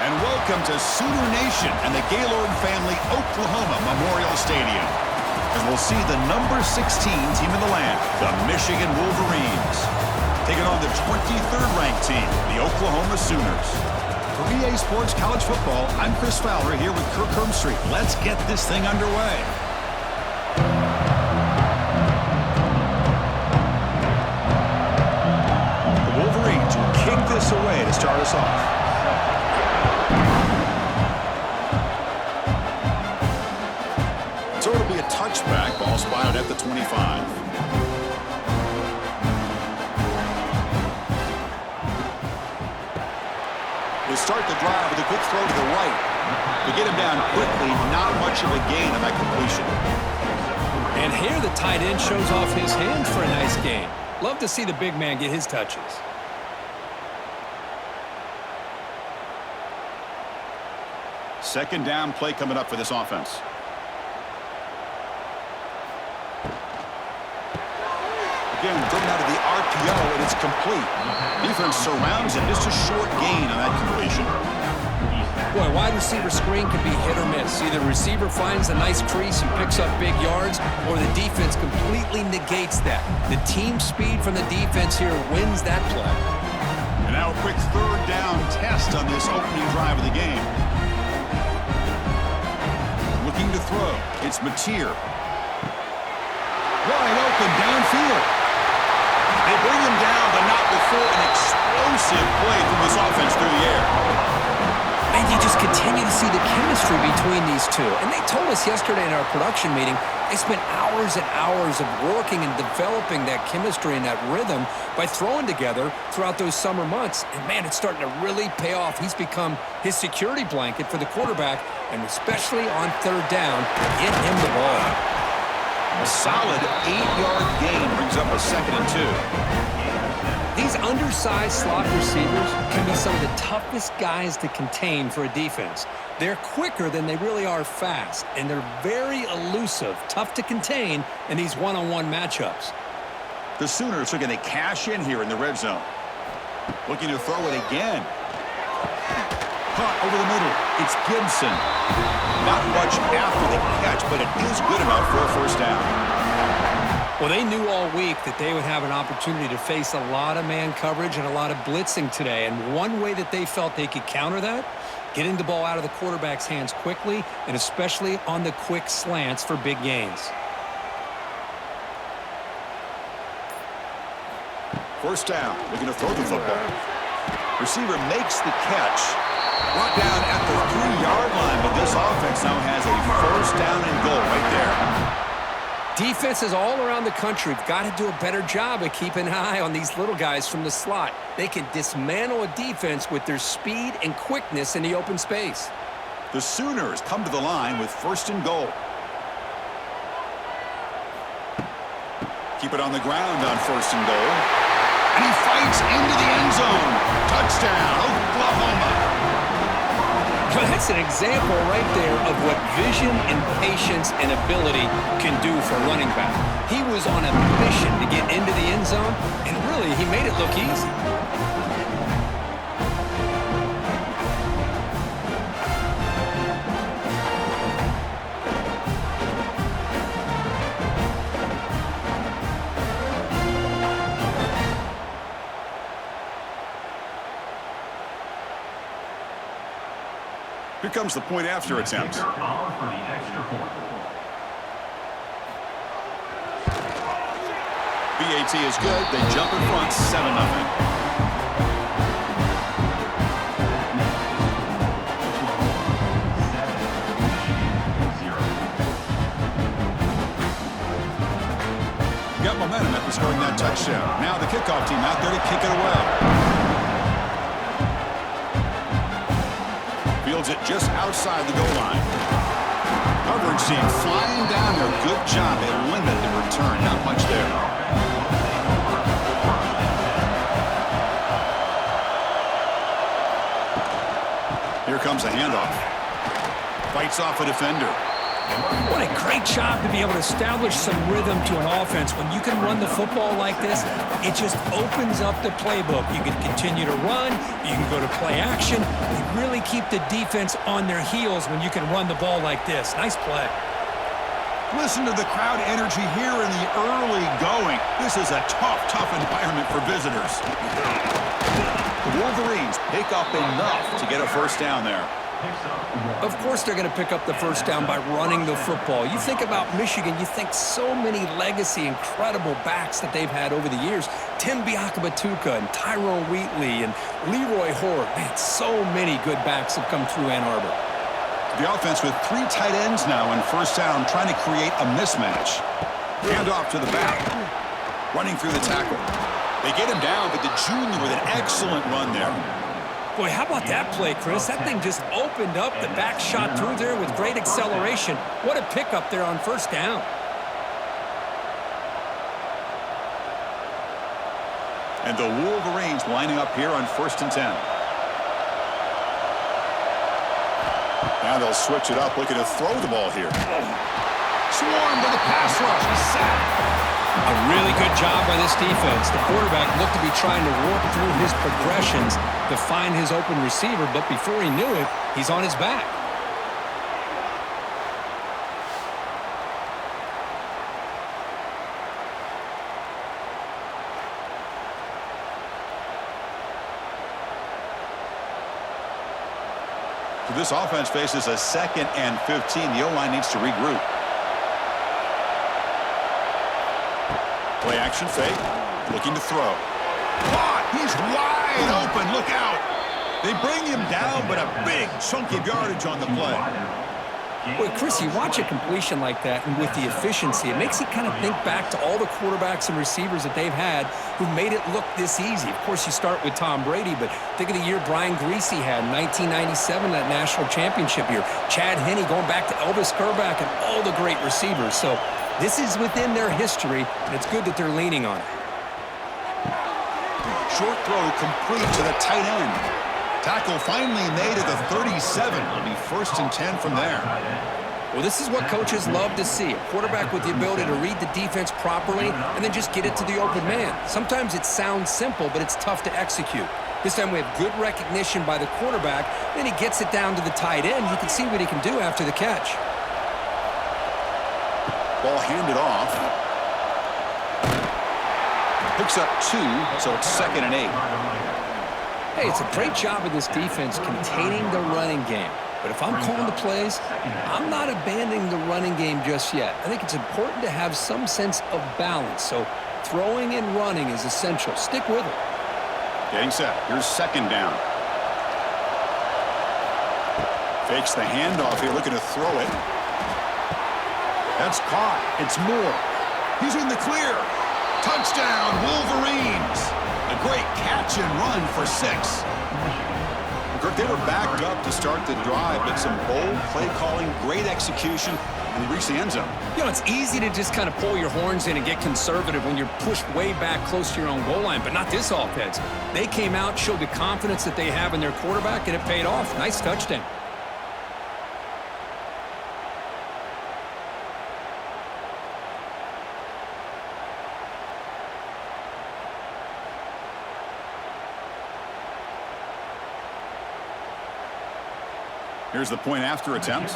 And welcome to Sooner Nation and the Gaylord Family Oklahoma Memorial Stadium, as we'll see the number 16 team in the land, the Michigan Wolverines, taking on the 23rd ranked team, the Oklahoma Sooners. For EA Sports College Football, I'm Chris Fowler here with Kirk Herbstreit. Let's get this thing underway. The Wolverines will kick this away to start us off. So it'll be a touchback, ball spotted at the 25. They start the drive with a quick throw to the right. To get him down quickly, not much of a gain on that completion. And here the tight end shows off his hands for a nice gain. Love to see the big man get his touches. Second down play coming up for this offense. Again, driven out of the RPO, and it's complete. Defense surrounds him. Just a short gain on that completion. Boy, wide receiver screen can be hit or miss. Either the receiver finds a nice crease and picks up big yards, or the defense completely negates that. The team speed from the defense here wins that play. And now a quick third down test on this opening drive of the game. Looking to throw. It's Mateer. Wide open downfield. They bring him down, but not before an explosive play from this offense through the air. And you just continue to see the chemistry between these two. And they told us yesterday in our production meeting, they spent hours and hours of working and developing that chemistry and that rhythm by throwing together throughout those summer months. And, man, it's starting to really pay off. He's become his security blanket for the quarterback, and especially on third down, get him the ball. A solid 8-yard gain brings up a 2nd and 2. These undersized slot receivers can be some of the toughest guys to contain for a defense. They're quicker than they really are fast, and they're very elusive, tough to contain in these one-on-one matchups. The Sooners are going to cash in here in the red zone. Looking to throw it again. Caught over the middle. It's Gibson. Not much after the catch, but it is good enough for a first down. Well, they knew all week that they would have an opportunity to face a lot of man coverage and a lot of blitzing today. And one way that they felt they could counter that, getting the ball out of the quarterback's hands quickly, and especially on the quick slants for big gains. First down. Looking to throw the football. Receiver makes the catch. Brought down at the 3-yard line, but this offense now has a first down and goal right there. Defenses all around the country have got to do a better job of keeping an eye on these little guys from the slot. They can dismantle a defense with their speed and quickness in the open space. The Sooners come to the line with first and goal. Keep it on the ground on first and goal. And he fights into the end zone. Touchdown, Oklahoma. Well, that's an example right there of what vision and patience and ability can do for a running back. He was on a mission to get into the end zone, and really, he made it look easy. Here comes the point after attempt. BAT is good. They jump in front, 7-0. Got momentum after scoring that touchdown. Now the kickoff team out there to kick it away. Fields it just outside the goal line. Coverage team flying down there. Good job. They limit the return. Not much there. Here comes a handoff. Fights off a defender. What a great job to be able to establish some rhythm to an offense. When you can run the football like this, it just opens up the playbook. You can continue to run. You can go to play action. They really keep the defense on their heels when you can run the ball like this. Nice play. Listen to the crowd energy here in the early going. This is a tough environment for visitors. The Wolverines pick up enough to get a first down there. Of course they're going to pick up the first down by running the football. You think about Michigan, you think so many legacy, incredible backs that they've had over the years. Tim Biakabatuka and Tyrone Wheatley and Leroy Horde. Man, so many good backs have come through Ann Arbor. The offense with 3 tight ends now in first down, trying to create a mismatch. Hand off to the back. Running through the tackle. They get him down, but the junior with an excellent run there. Boy, how about that play, Chris? That thing just opened up. The back shot through there with great acceleration. What a pickup there on first down. And the Wolverines lining up here on 1st and 10. Now they'll switch it up, looking to throw the ball here. Swarm with a pass rush. He's sacked. A really good job by this defense. The quarterback looked to be trying to work through his progressions to find his open receiver, but before he knew it, he's on his back. So this offense faces a 2nd and 15. The O-line needs to regroup. Play action fake, looking to throw. Caught! He's wide open, look out! They bring him down, but a big chunk of yardage on the play. Boy, Chris, you watch a completion like that, and with the efficiency, it makes you kind of think back to all the quarterbacks and receivers that they've had who made it look this easy. Of course, you start with Tom Brady, but think of the year Brian Griese had in 1997, that national championship year. Chad Henne going back to Elvis Kerback and all the great receivers. So this is within their history, and it's good that they're leaning on it. Short throw complete to the tight end. Tackle finally made at the 37. It'll be 1st and 10 from there. Well, this is what coaches love to see. A quarterback with the ability to read the defense properly and then just get it to the open man. Sometimes it sounds simple, but it's tough to execute. This time we have good recognition by the quarterback. Then he gets it down to the tight end. You can see what he can do after the catch. Ball handed off. Picks up 2, so it's 2nd and 8. Hey, it's a great job of this defense containing the running game. But if I'm calling the plays, I'm not abandoning the running game just yet. I think it's important to have some sense of balance. So throwing and running is essential. Stick with it. Getting set. Here's 2nd down. Fakes the handoff here, looking to throw it. That's caught. It's Moore. He's in the clear. Touchdown, Wolverines. A great catch and run for 6. Kirk, they were backed up to start the drive, but some bold play calling, great execution, and they reached the end zone. You know, it's easy to just kind of pull your horns in and get conservative when you're pushed way back close to your own goal line, but not this offense. They came out, showed the confidence that they have in their quarterback, and it paid off. Nice touchdown. Here's the point after attempt.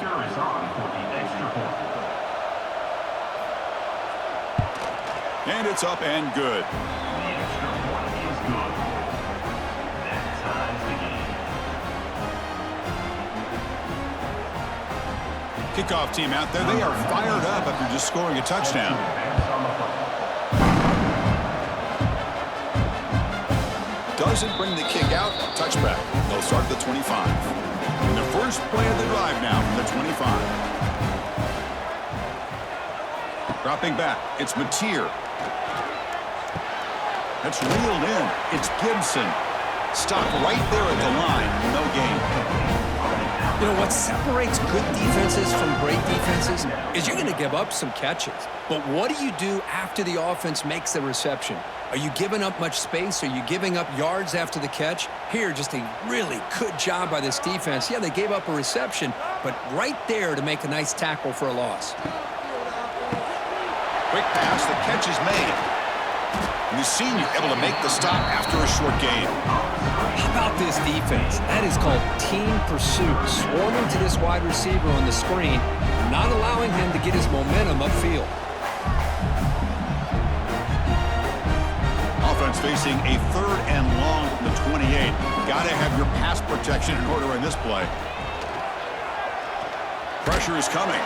And it's up and good. Kickoff team out there. They are fired up after just scoring a touchdown. Doesn't bring the kick out. Touchback. They'll start at the 25. The first play of the drive now from the 25. Dropping back, it's Mateer. That's reeled in. It's Gibson. Stopped right there at the line. No gain. You know, what separates good defenses from great defenses is you're going to give up some catches. But what do you do after the offense makes the reception? Are you giving up much space? Are you giving up yards after the catch? Here, just a really good job by this defense. Yeah, they gave up a reception, but right there to make a nice tackle for a loss. Quick pass, the catch is made. And the senior able to make the stop after a short gain. How about this defense? That is called team pursuit. Swarming to this wide receiver on the screen, not allowing him to get his momentum upfield. Offense facing a 3rd and long from the 28. Got to have your pass protection in order in this play. Pressure is coming.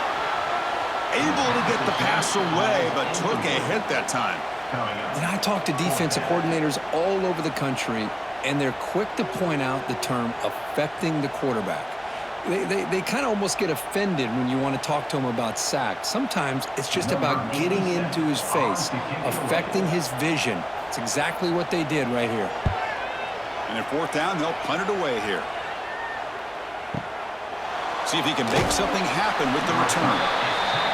Able to get the pass away, but took a hit that time. And I talk to defensive coordinators all over the country, and they're quick to point out the term affecting the quarterback. They kind of almost get offended when you want to talk to them about sacks. Sometimes it's just about getting into his face, affecting his vision. It's exactly what they did right here. And at 4th down, they'll punt it away here. See if he can make something happen with the return.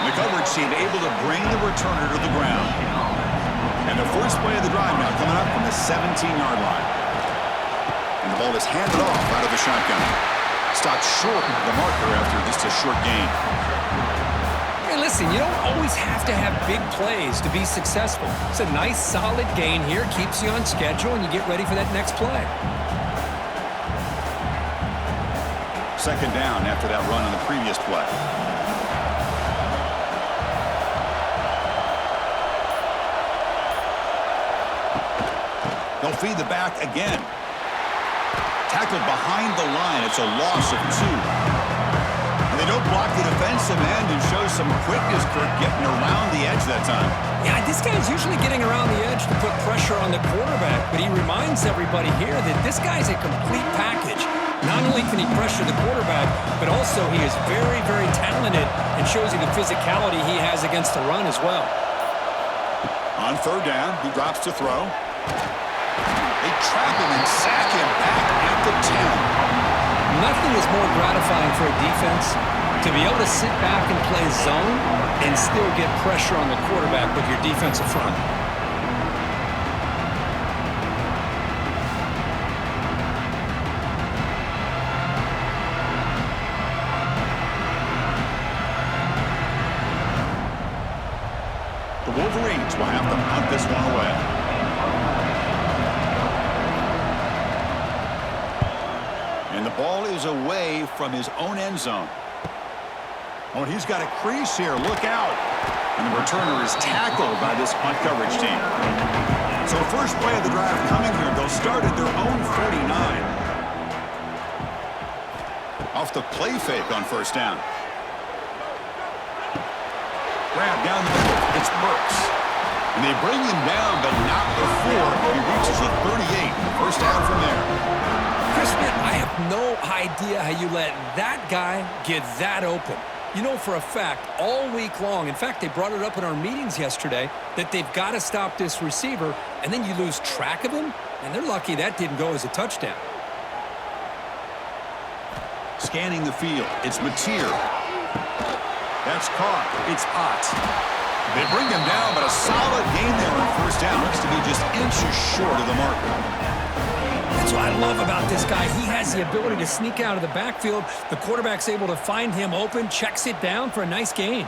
The coverage team able to bring the returner to the ground. And the first play of the drive now coming up from the 17-yard line. And the ball is handed off out of the shotgun. Stopped short of the marker after just a short gain. Hey, listen, you don't always have to have big plays to be successful. It's a nice, solid gain here. Keeps you on schedule, and you get ready for that next play. 2nd down after that run on the previous play. They'll feed the back again. Tackled behind the line. It's a loss of 2. And they don't block the defensive end and show some quickness, Kirk, getting around the edge that time. Yeah, this guy's usually getting around the edge to put pressure on the quarterback, but he reminds everybody here that this guy's a complete package. Not only can he pressure the quarterback, but also he is very, very talented and shows you the physicality he has against the run as well. On 3rd down, he drops to throw. They trap him and sack him back at the 10. Nothing is more gratifying for a defense to be able to sit back and play zone and still get pressure on the quarterback with your defensive front. The Wolverines will have to punt this one away. And the ball is away from his own end zone. Oh, he's got a crease here. Look out. And the returner is tackled by this punt coverage team. So first play of the drive coming here. They'll start at their own 49. Off the play fake on 1st down. Grab down the middle. It's Burks. And they bring him down, but not before he reaches the 38. First down from there. Chris, man, I have no idea how you let that guy get that open. You know for a fact, all week long, in fact, they brought it up in our meetings yesterday, that they've got to stop this receiver, and then you lose track of him, and they're lucky that didn't go as a touchdown. Scanning the field, it's Mateer. That's caught. It's Ott. They bring him down, but a solid gain there on 1st down. Looks to be just inches short of the marker. That's what I love about this guy. He has the ability to sneak out of the backfield. The quarterback's able to find him open, checks it down for a nice gain.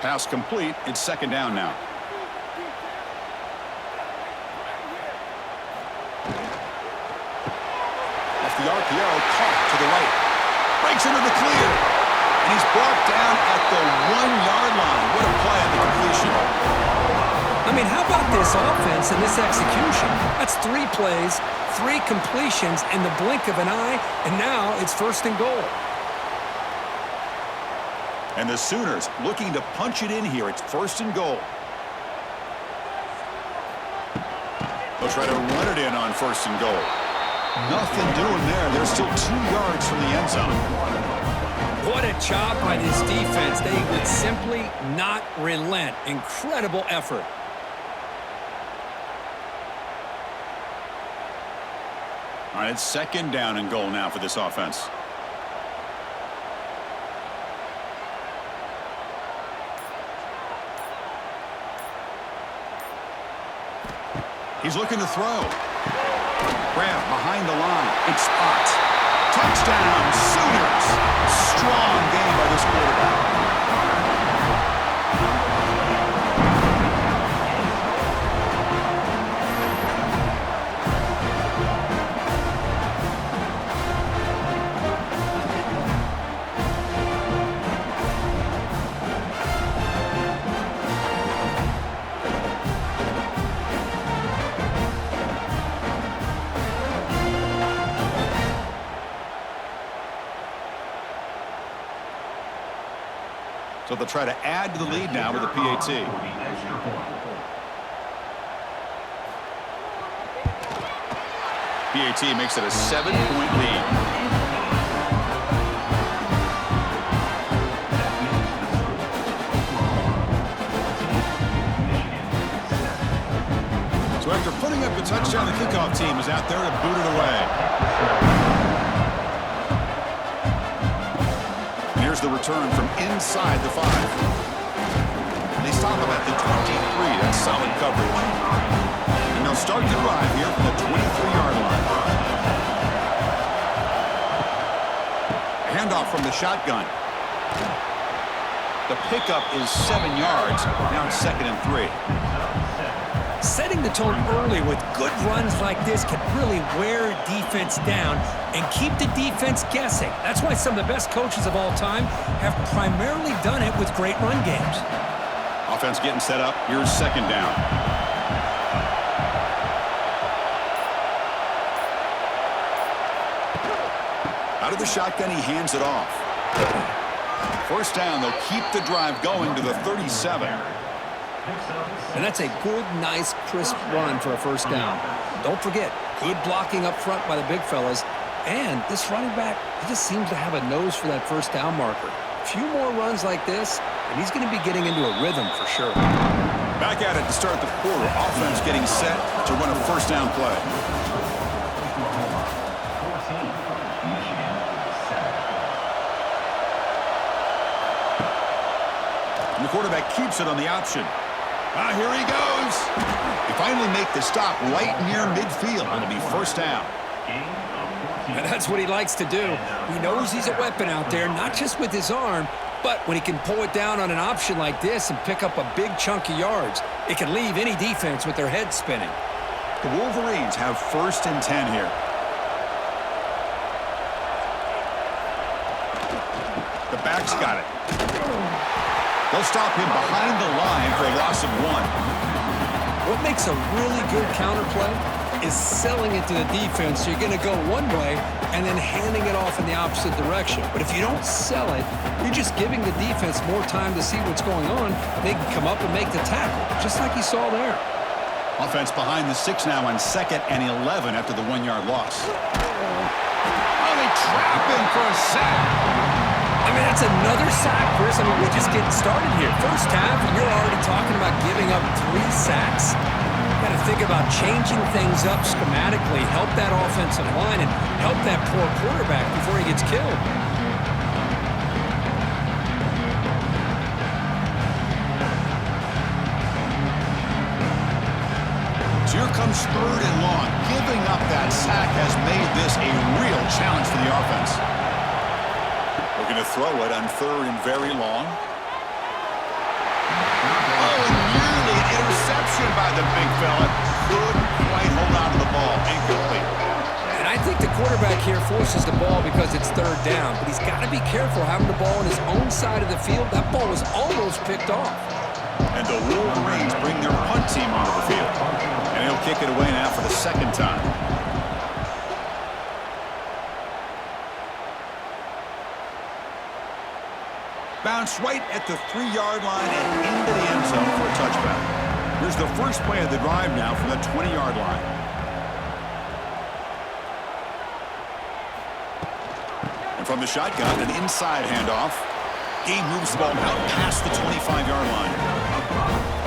Pass complete. It's 2nd down now. Off the RPO, caught to the right. Breaks into the clear. And he's brought down at the 1-yard line. What a play on the completion. I mean, how about this offense and this execution? That's 3 plays, 3 completions in the blink of an eye, and now it's 1st and goal. And the Sooners looking to punch it in here. It's 1st and goal. They'll try to run it in on 1st and goal. Nothing doing there. They're still 2 yards from the end zone. What a job by this defense. They would simply not relent. Incredible effort. All right, it's 2nd down and goal now for this offense. He's looking to throw. Grab behind the line. It's Ott. Touchdown, Sooners. Strong game by this quarterback. So they'll try to add to the lead now with a PAT. PAT makes it a 7-point lead. So after putting up the touchdown, the kickoff team is out there to boot it away. Here's the return from inside the 5. They stop him at the 23. That's solid coverage. And they'll start the drive here from the 23-yard line. A handoff from the shotgun. The pickup is 7 yards. Now it's 2nd and 3. Setting the tone early with good runs like this can really wear a defense down and keep the defense guessing. That's why some of the best coaches of all time have primarily done it with great run games. Offense getting set up. Here's 2nd down. Out of the shotgun, he hands it off. 1st down, they'll keep the drive going to the 37. And that's a good, nice, crisp run for a 1st down. Don't forget, good blocking up front by the big fellas. And this running back, he just seems to have a nose for that 1st down marker. A few more runs like this, and he's going to be getting into a rhythm for sure. Back at it to start the quarter. Offense getting set to run a 1st down play. And the quarterback keeps it on the option. Here he goes. They finally make the stop right near midfield. It'll be 1st down. And that's what he likes to do. He knows he's a weapon out there, not just with his arm, but when he can pull it down on an option like this and pick up a big chunk of yards, it can leave any defense with their head spinning. The Wolverines have 1st and 10 here. The back's got it. They'll stop him behind the line for a loss of 1. What makes a really good counterplay is selling it to the defense. So you're going to go one way and then handing it off in the opposite direction. But if you don't sell it, you're just giving the defense more time to see what's going on. They can come up and make the tackle, just like you saw there. Offense behind the 6 now on 2nd and 11 after the 1-yard loss. Oh, they trap him for a sack. I mean, that's another sack, Chris. I mean, we're just getting started here. 1st half, and you're already talking about giving up 3 sacks. Got to think about changing things up schematically, help that offensive line, and help that poor quarterback before he gets killed. So here comes 3rd and long. Giving up that sack has made this a real challenge for the offense. Looking to throw it on 3rd and very long. Oh, nearly an interception by the big fella. Couldn't quite hold on to the ball. Incomplete. And I think the quarterback here forces the ball because it's 3rd down, but he's got to be careful having the ball on his own side of the field. That ball was almost picked off. And the Wolverines bring their punt team onto the field. And he'll kick it away now for the 2nd time. Bounce right at the 3-yard line and into the end zone for a touchback. Here's the first play of the drive now from the 20-yard line. And from the shotgun, an inside handoff. He moves the ball out past the 25-yard line.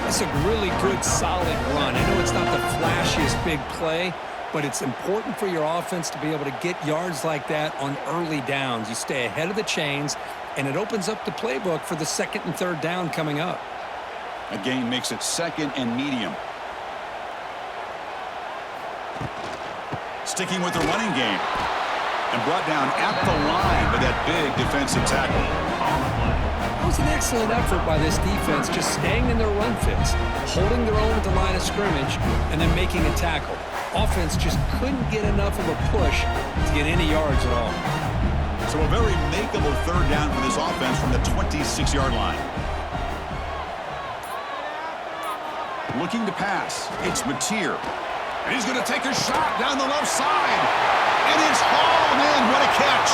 It's a really good, solid run. I know it's not the flashiest big play, but it's important for your offense to be able to get yards like that on early downs. You stay ahead of the chains, and it opens up the playbook for the 2nd and 3rd down coming up. A gain makes it 2nd and medium. Sticking with the running game. And brought down at the line by that big defensive tackle. That was an excellent effort by this defense, just staying in their run fits, holding their own at the line of scrimmage, and then making a tackle. Offense just couldn't get enough of a push to get any yards at all. So a very makeable 3rd down for this offense from the 26-yard line. Looking to pass. It's Mateer. And he's going to take a shot down the left side. And it's hauled in. What a catch.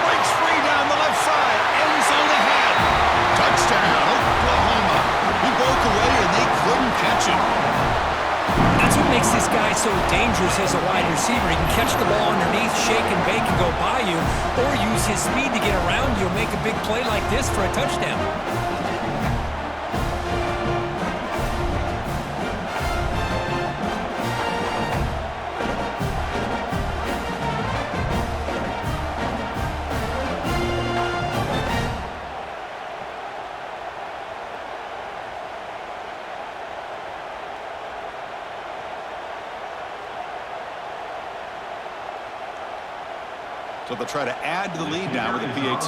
Breaks free down the left side. End zone ahead. Touchdown. interception. That's what makes this guy so dangerous as a wide receiver. He can catch the ball underneath, shake and bake and go by you, or use his speed to get around you and make a big play like this for a touchdown. So they'll try to add to the lead now with a PAT.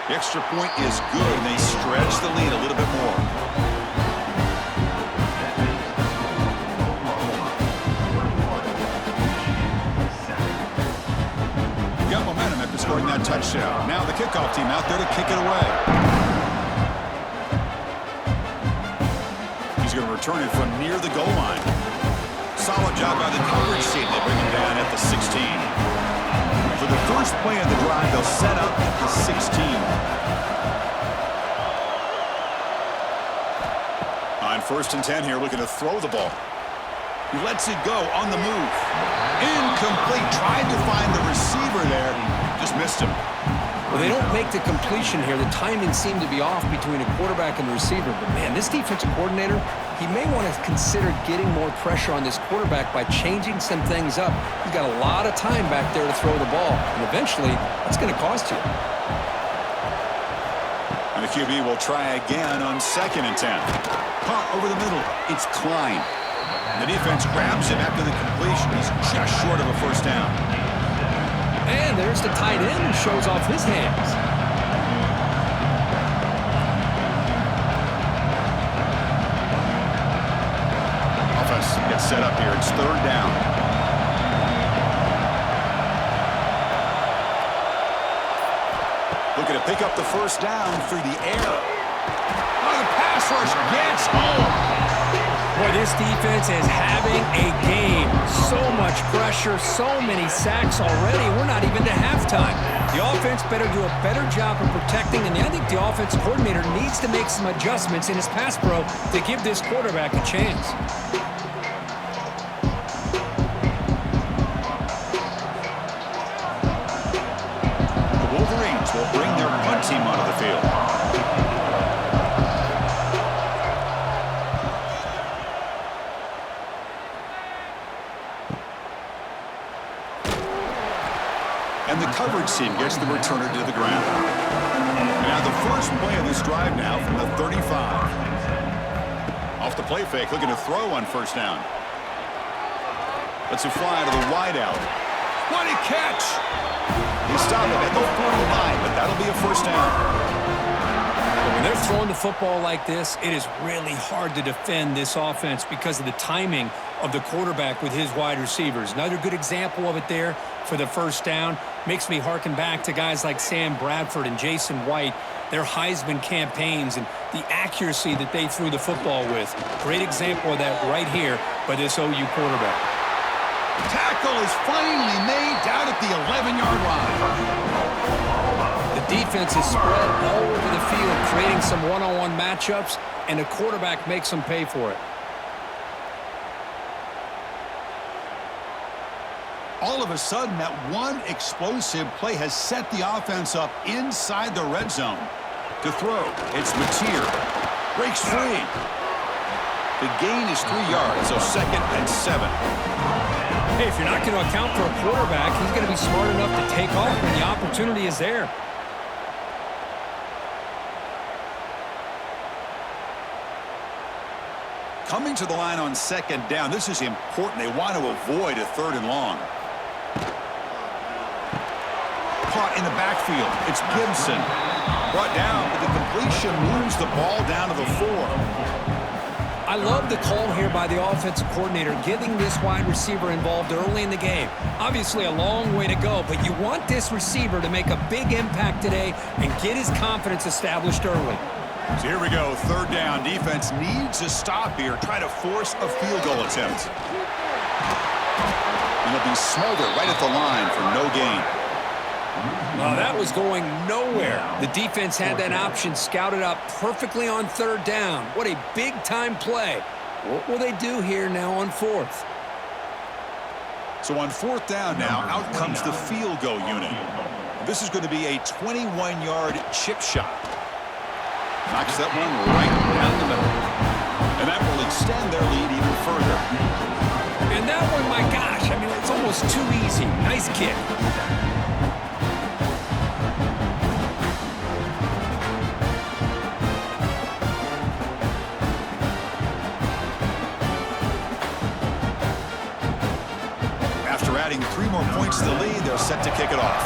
The extra point is good, and they stretch the lead a little bit more. Got momentum after scoring that touchdown. Now the kickoff team out there to kick it away. He's going to return it from near the goal line. Solid job by the coverage team. They bring him down at the 16. For the first play of the drive, they'll set up at the 16. On 1st and 10 here, looking to throw the ball. He lets it go on the move. Incomplete. Tried to find the receiver there. Just missed him. Well, they don't make the completion here. The timing seemed to be off between a quarterback and the receiver. But, man, this defensive coordinator, he may want to consider getting more pressure on this quarterback by changing some things up. He's got a lot of time back there to throw the ball. And eventually, that's going to cost you. And the QB will try again on 2nd and 10. Caught over the middle. It's Klein. The defense grabs him after the completion. He's just short of a first down. And there's the tight end who shows off his hands. Offense gets set up here. It's 3rd down. Looking to pick up the first down through the air. Oh, the pass rush gets home. Boy, this defense is having a game. So much pressure, so many sacks already. We're not even to halftime. The offense better do a better job of protecting, and I think the offensive coordinator needs to make some adjustments in his pass pro to give this quarterback a chance. The Wolverines will bring their punt team onto the field. And the coverage team gets the returner to the ground. Now the first play of this drive now from the 35. Off the play fake, looking to throw on 1st down. Lets it fly to the wideout. What a catch! He stopped it at the 49, but that'll be a first down. When they're throwing the football like this, it is really hard to defend this offense because of the timing of the quarterback with his wide receivers. Another good example of it there for the first down. Makes me harken back to guys like Sam Bradford and Jason White, their Heisman campaigns and the accuracy that they threw the football with. Great example of that right here by this OU quarterback. Tackle is finally made down at the 11-yard line. The defense is spread all over the field, creating some one-on-one matchups, and the quarterback makes them pay for it. All of a sudden, that one explosive play has set the offense up inside the red zone. To throw, it's Mateer. Breaks free. The gain is 3 yards, so 2nd and 7. Hey, if you're not going to account for a quarterback, he's going to be smart enough to take off when the opportunity is there. Coming to the line on 2nd down. This is important. They want to avoid a 3rd and long. Caught in the backfield. It's Gibson. Brought down, but the completion moves the ball down to the 4. I love the call here by the offensive coordinator, getting this wide receiver involved early in the game. Obviously a long way to go, but you want this receiver to make a big impact today and get his confidence established early. So here we go, 3rd down. Defense needs to stop here, try to force a field goal attempt. And it'll be Smolder right at the line for no gain. Well, that was going nowhere. The defense had that option scouted up perfectly on third down. What a big-time play. What will they do here now on fourth? So on fourth down now, out comes the field goal unit. This is going to be a 21-yard chip shot. Knocks that one right down the middle. And that will extend their lead even further. And that one, my gosh, I mean, it's almost too easy. Nice kick. After adding 3 more points to the lead, they're set to kick it off.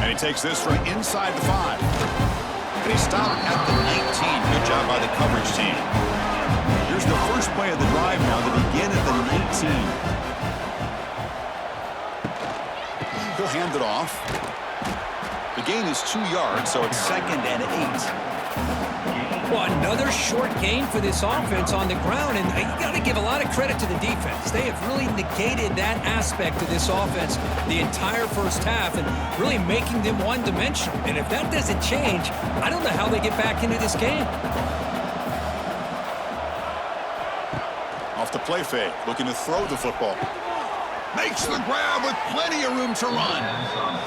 And he takes this from inside the 5. And he stopped at the 19. Good job by the coverage team. Here's the first play of the drive now to begin at the 19. He'll hand it off. The gain is 2 yards, so it's 2nd and 8. Well, another short gain for this offense on the ground, and you got to give a lot of credit to the defense. They have really negated that aspect of this offense the entire first half and really making them one-dimensional. And if that doesn't change, I don't know how they get back into this game. Off the play fake, looking to throw the football. Makes the grab with plenty of room to run.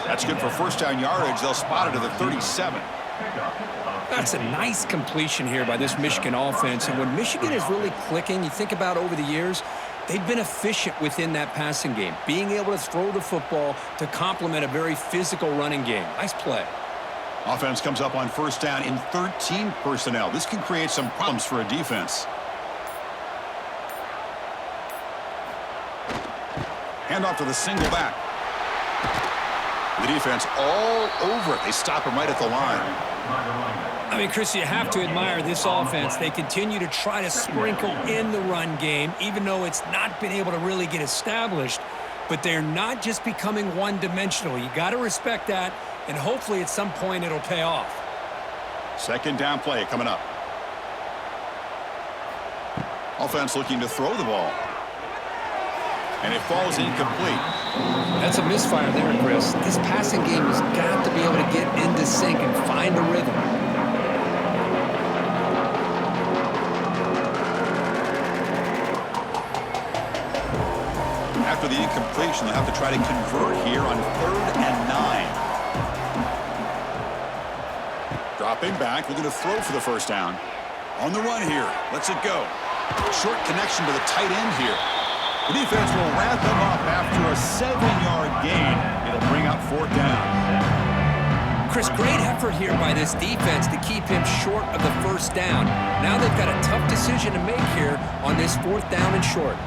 That's good for first down yardage. They'll spot it at the 37. That's a nice completion here by this Michigan offense. And when Michigan is really clicking, you think about over the years, they've been efficient within that passing game, being able to throw the football to complement a very physical running game. Nice play. Offense comes up on first down in 13 personnel. This can create some problems for a defense. Hand off to the single back. The defense all over it. They stop him right at the line. I mean, Chris, you have to admire this offense. They continue to try to sprinkle in the run game, even though it's not been able to really get established. But they're not just becoming one-dimensional. You got to respect that, and hopefully at some point it'll pay off. Second down play coming up. Offense looking to throw the ball. And it falls incomplete. That's a misfire there, Chris. This passing game has got to be able to get into sync and find a rhythm. After the incompletion, they'll have to try to convert here on 3rd and 9. Dropping back, looking to throw for the first down. On the run here, lets it go. Short connection to the tight end here. The defense will wrap them up after a 7-yard gain. It'll bring up 4th down. Chris, great effort here by this defense to keep him short of the first down. Now they've got a tough decision to make here on this 4th down and short.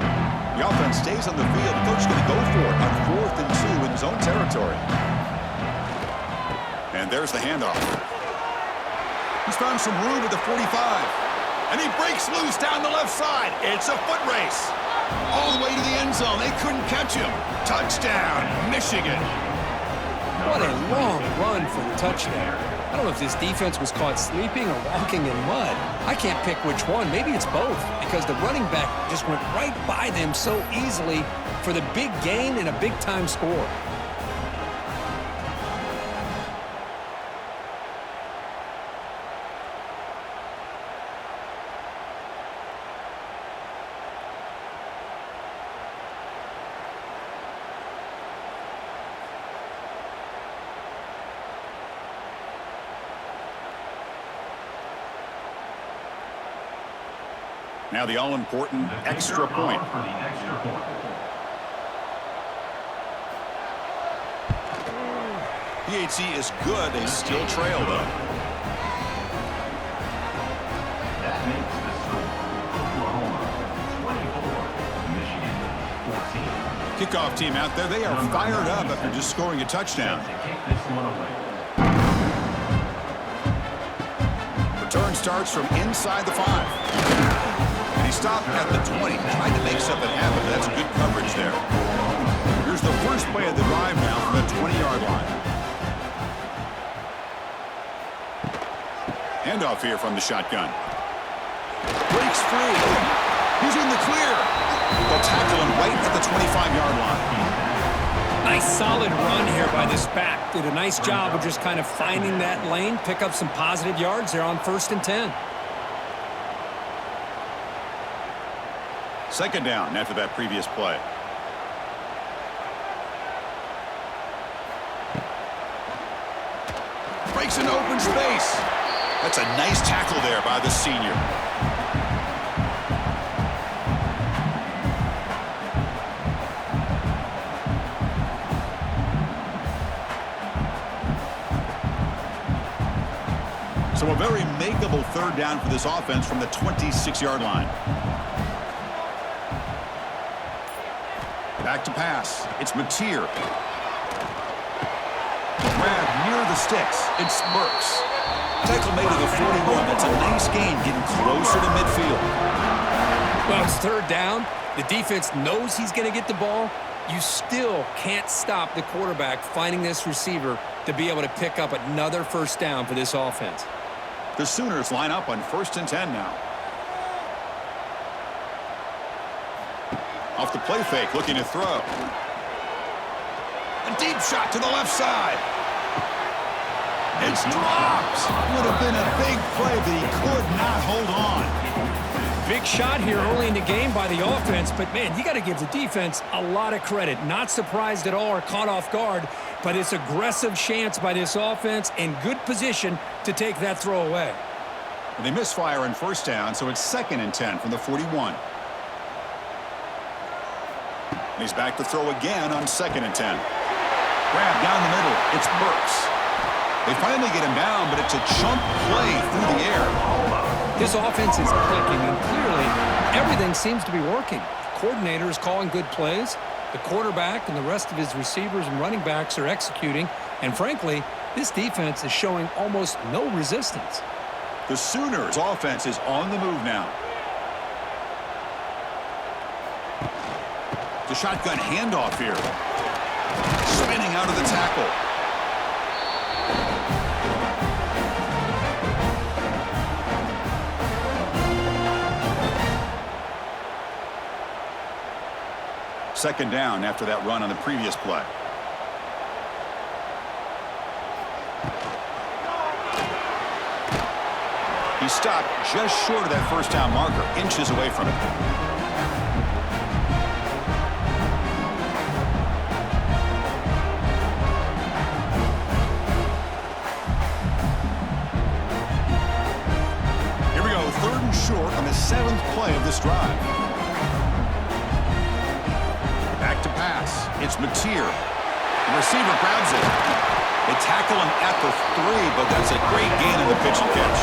The offense stays on the field. The coach is going to go for it on 4th and 2 in his own territory. And there's the handoff. He's found some room at the 45. And he breaks loose down the left side. It's a foot race. All the way to the end zone. They couldn't catch him. Touchdown, Michigan. What a long run for the touchdown. I don't know if this defense was caught sleeping or walking in mud. I can't pick which one. Maybe it's both, because the running back just went right by them so easily for the big gain and a big-time score. Now the all-important extra point. PHC is good. They still trail, though. That makes the score Oklahoma 24, Michigan 14. Kickoff team out there. They are fired up after just scoring a touchdown. Return starts from inside the 5. He stopped at the 20, tried to make something happen, but that's good coverage there. Here's the first play of the drive now from the 20-yard line. Handoff here from the shotgun. Breaks free. He's in the clear. They'll tackle him right at the 25-yard line. Nice solid run here by this back. Did a nice job of just kind of finding that lane, pick up some positive yards there on 1st and 10. Second down after that previous play. Breaks into open space. That's a nice tackle there by the senior. So a very makeable third down for this offense from the 26-yard line. Back to pass. It's Mateer. Grab near the sticks. It's Burks. Tackle made to the 41. That's a nice gain, getting closer to midfield. Well, it's third down. The defense knows he's going to get the ball. You still can't stop the quarterback finding this receiver to be able to pick up another first down for this offense. The Sooners line up on 1st and 10 now. Off the play fake, looking to throw. A deep shot to the left side. It's dropped. Would have been a big play, but he could not hold on. Big shot here early in the game by the offense, but, man, you got to give the defense a lot of credit. Not surprised at all or caught off guard, but it's aggressive chance by this offense in good position to take that throw away. They misfire on first down, so it's 2nd and 10 from the 41. And he's back to throw again on 2nd and 10. Grab down the middle. It's Burks. They finally get him down, but it's a chunk play through the air. This offense is clicking, and clearly everything seems to be working. The coordinator is calling good plays. The quarterback and the rest of his receivers and running backs are executing. And frankly, this defense is showing almost no resistance. The Sooners' offense is on the move now. The shotgun handoff here. Spinning out of the tackle. Second down after that run on the previous play. He stopped just short of that first down marker, inches away from it. Here we go, 3rd and short on the 7th play of this drive. Back to pass. It's Mateer. The receiver grabs it. They tackle him at the 3, but that's a great gain in the pitch and catch.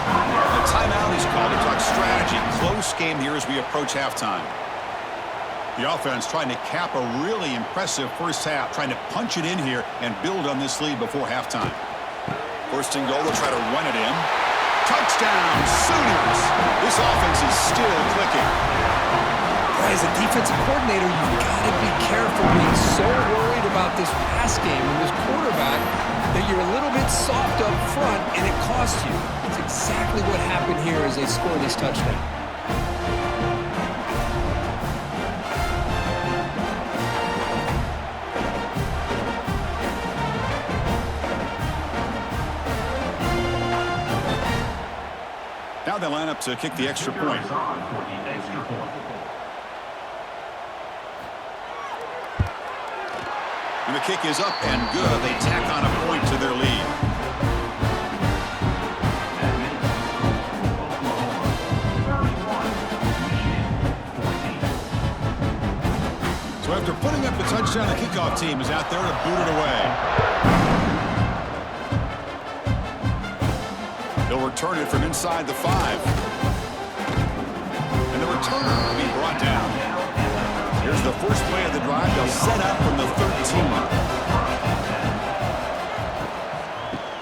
A timeout is called to talk strategy. Close game here as we approach halftime. The offense trying to cap a really impressive first half, trying to punch it in here and build on this lead before halftime. 1st and goal, they'll try to run it in. Touchdown, Sooners! This offense is still clicking. As a defensive coordinator, you've got to be careful being so worried about this pass game and this quarterback that you're a little bit soft up front and it costs you. It's exactly what happened here as they score this touchdown. Now they line up to kick the extra point. And the kick is up and good. They tack on a point to their lead. So after putting up the touchdown, the kickoff team is out there to boot it away. They'll return it from inside the 5. And the returner will be brought down. Here's the first play of the drive. They'll set up from the 13.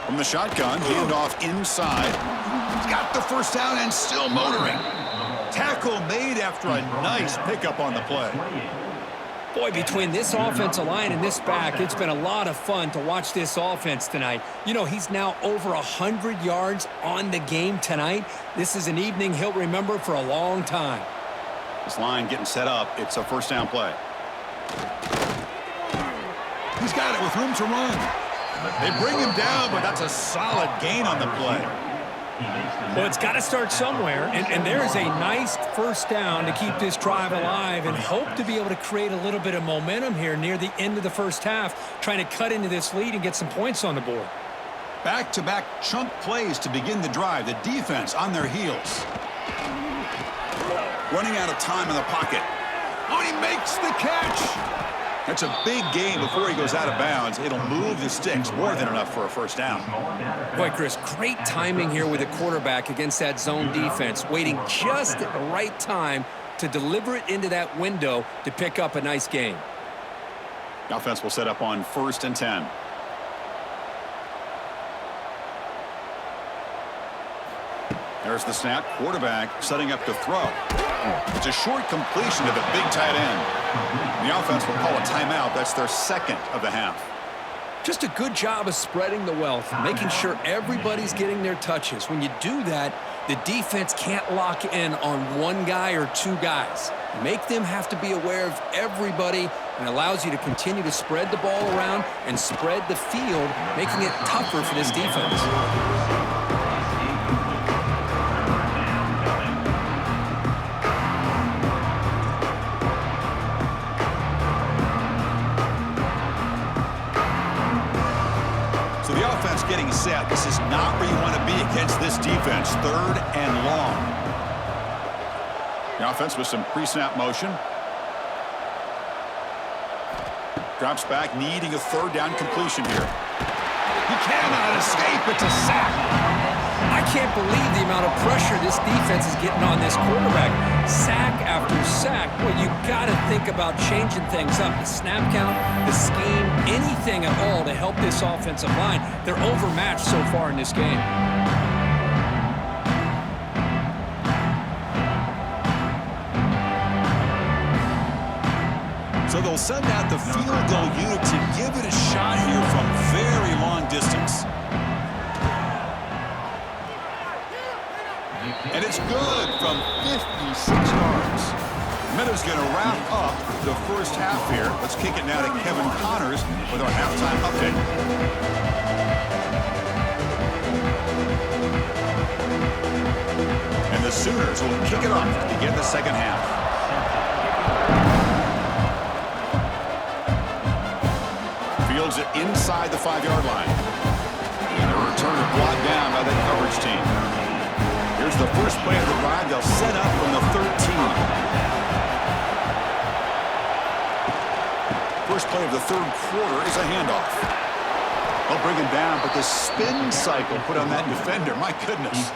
From the shotgun, handoff inside. He's got the first down and still motoring. Tackle made after a nice pickup on the play. Boy, between this offensive line and this back, it's been a lot of fun to watch this offense tonight. You know, he's now over 100 yards on the game tonight. This is an evening he'll remember for a long time. This line getting set up. It's a first down play. He's got it with room to run. They bring him down, but that's a solid gain on the play. Well, it's got to start somewhere, and there is a nice first down to keep this drive alive and hope to be able to create a little bit of momentum here near the end of the first half, trying to cut into this lead and get some points on the board. Back-to-back chunk plays to begin the drive. The defense on their heels. Running out of time in the pocket. Oh, and he makes the catch. That's a big gain before he goes out of bounds. It'll move the sticks more than enough for a first down. Boy, Chris, great timing here with the quarterback against that zone defense, waiting just at the right time to deliver it into that window to pick up a nice gain. The offense will set up on 1st and 10. There's the snap. Quarterback setting up to throw. It's a short completion to the big tight end. The offense will call a timeout. That's their second of the half. Just a good job of spreading the wealth, making sure everybody's getting their touches. When you do that, the defense can't lock in on one guy or two guys. Make them have to be aware of everybody, and allows you to continue to spread the ball around and spread the field, making it tougher for this defense. Getting set. This is not where you want to be against this defense. 3rd and long. The offense with some pre-snap motion. Drops back, needing a 3rd down completion here. He cannot escape. It's a sack. I can't believe the amount of pressure this defense is getting on this quarterback. Sack after sack. Well, you got to think about changing things up. The snap count, the scheme, anything at all to help this offensive line. They're overmatched so far in this game. So they'll send out the field goal unit to give it a shot here from very long distance. And it's good from 56 yards. Meadows going to wrap up the first half here. Let's kick it now to Kevin Connors with our halftime update. And the Sooners will kick it off to begin the second half. Fields it inside the 5-yard line. And a return is blocked down by the coverage team. Here's the first play of the drive. They'll set up from the 13. First play of the 3rd quarter is a handoff. They'll bring him down, but the spin cycle put on that defender, my goodness.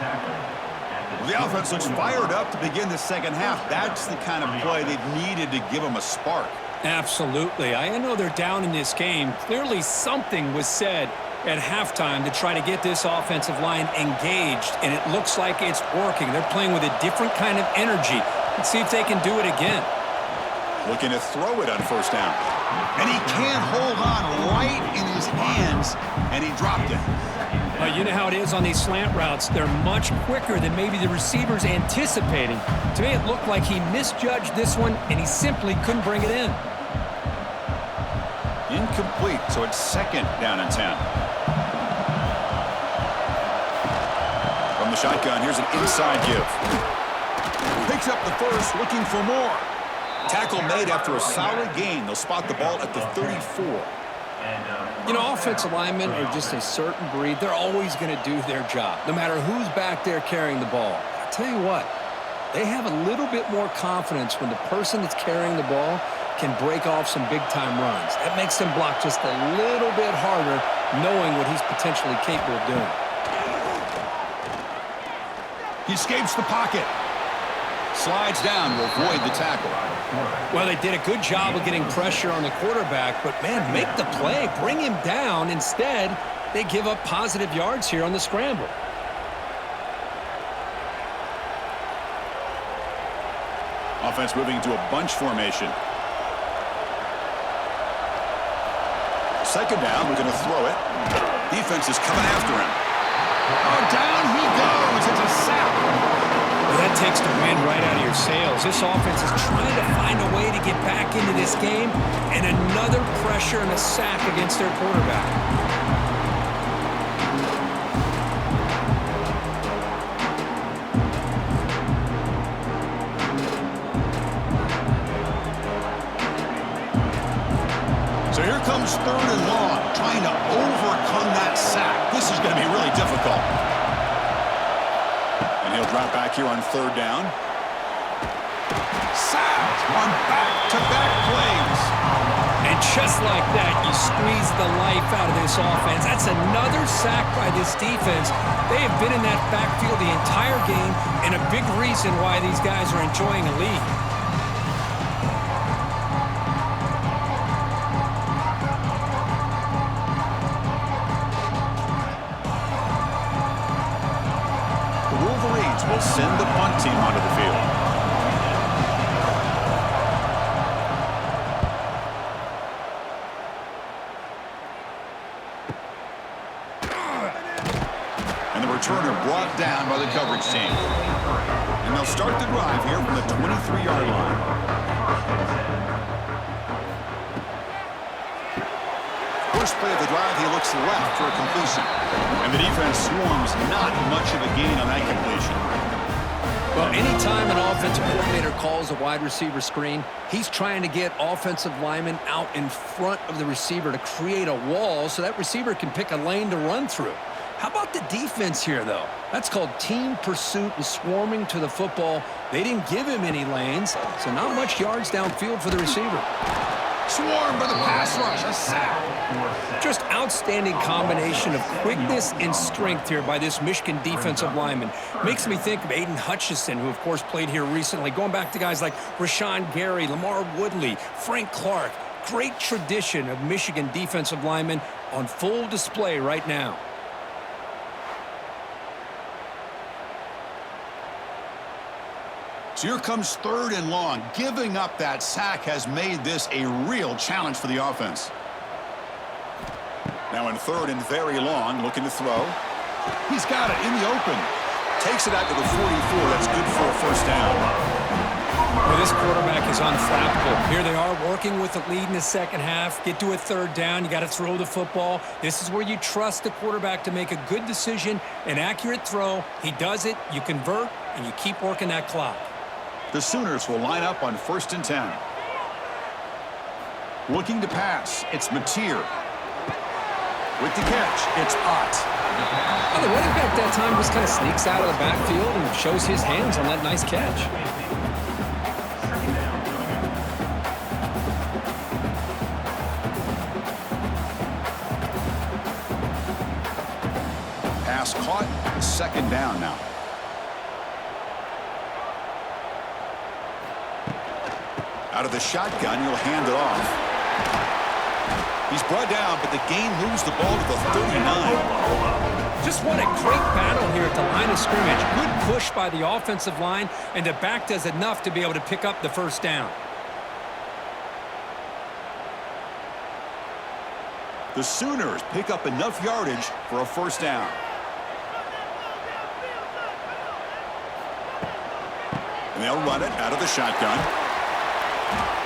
The offense looks fired up to begin the second half. That's the kind of play they've needed to give them a spark. Absolutely. I know they're down in this game. Clearly something was said at halftime to try to get this offensive line engaged, and it looks like it's working. They're playing with a different kind of energy. Let's see if they can do it again. Looking to throw it on 1st down. And he can't hold on right in his hands, and he dropped it. You know how it is on these slant routes. They're much quicker than maybe the receiver's anticipating. To me, it looked like he misjudged this one, and he simply couldn't bring it in. Incomplete, so it's 2nd down and 10. From the shotgun, here's an inside give. Picks up the first, looking for more. Tackle made after a solid gain. They'll spot the ball at the 34. You know, offensive linemen are just a certain breed. They're always going to do their job, no matter who's back there carrying the ball. I'll tell you what, they have a little bit more confidence when the person that's carrying the ball can break off some big-time runs. That makes them block just a little bit harder, knowing what he's potentially capable of doing. He escapes the pocket. Slides down to avoid the tackle. Well, they did a good job of getting pressure on the quarterback, but, man, make the play. Bring him down. Instead, they give up positive yards here on the scramble. Offense moving into a bunch formation. 2nd down, we're going to throw it. Defense is coming after him. Oh, down he goes. It's a sack. Well, that takes the wind right out of your sails. This offense is trying to find a way to get back into this game, and another pressure and a sack against their quarterback. So here comes 3rd and long, trying to overcome that sack. This is going to be really difficult. And he'll drop back here on 3rd down. Sacked on back-to-back plays. And just like that, you squeeze the life out of this offense. That's another sack by this defense. They have been in that backfield the entire game, and a big reason why these guys are enjoying a lead. Will send the punt team onto the field. And the returner brought down by the coverage team. And they'll start the drive here from the 23-yard line. First play of the drive, he looks left for a completion. And the defense swarms not much of a gain on that completion. Well, anytime an offensive coordinator calls a wide receiver screen, he's trying to get offensive linemen out in front of the receiver to create a wall so that receiver can pick a lane to run through. How about the defense here, though? That's called team pursuit and swarming to the football. They didn't give him any lanes, so not much yards downfield for the receiver. Swarm by the pass rush, a sack. Just outstanding combination of quickness and strength here by this Michigan defensive lineman. Makes me think of Aiden Hutchinson, who, of course, played here recently. Going back to guys like Rashawn Gary, Lamar Woodley, Frank Clark. Great tradition of Michigan defensive linemen on full display right now. So here comes 3rd and long. Giving up that sack has made this a real challenge for the offense. Now in 3rd and very long, looking to throw. He's got it in the open. Takes it out to the 44. That's good for a 1st down. Well, this quarterback is unflappable. Here they are working with the lead in the 2nd half. Get to a 3rd down. You got to throw the football. This is where you trust the quarterback to make a good decision, an accurate throw. He does it. You convert, and you keep working that clock. The Sooners will line up on 1st and 10. Looking to pass. It's Mateer. With the catch, it's Ott. Well, the running back that time just kind of sneaks out of the backfield and shows his hands on that nice catch. Pass caught. 2nd down now. Out of the shotgun, you'll hand it off. He's brought down, but the gain moves the ball to the 39. Just what a great battle here at the line of scrimmage. Good push by the offensive line, and the back does enough to be able to pick up the 1st down. The Sooners pick up enough yardage for a 1st down. And they'll run it out of the shotgun.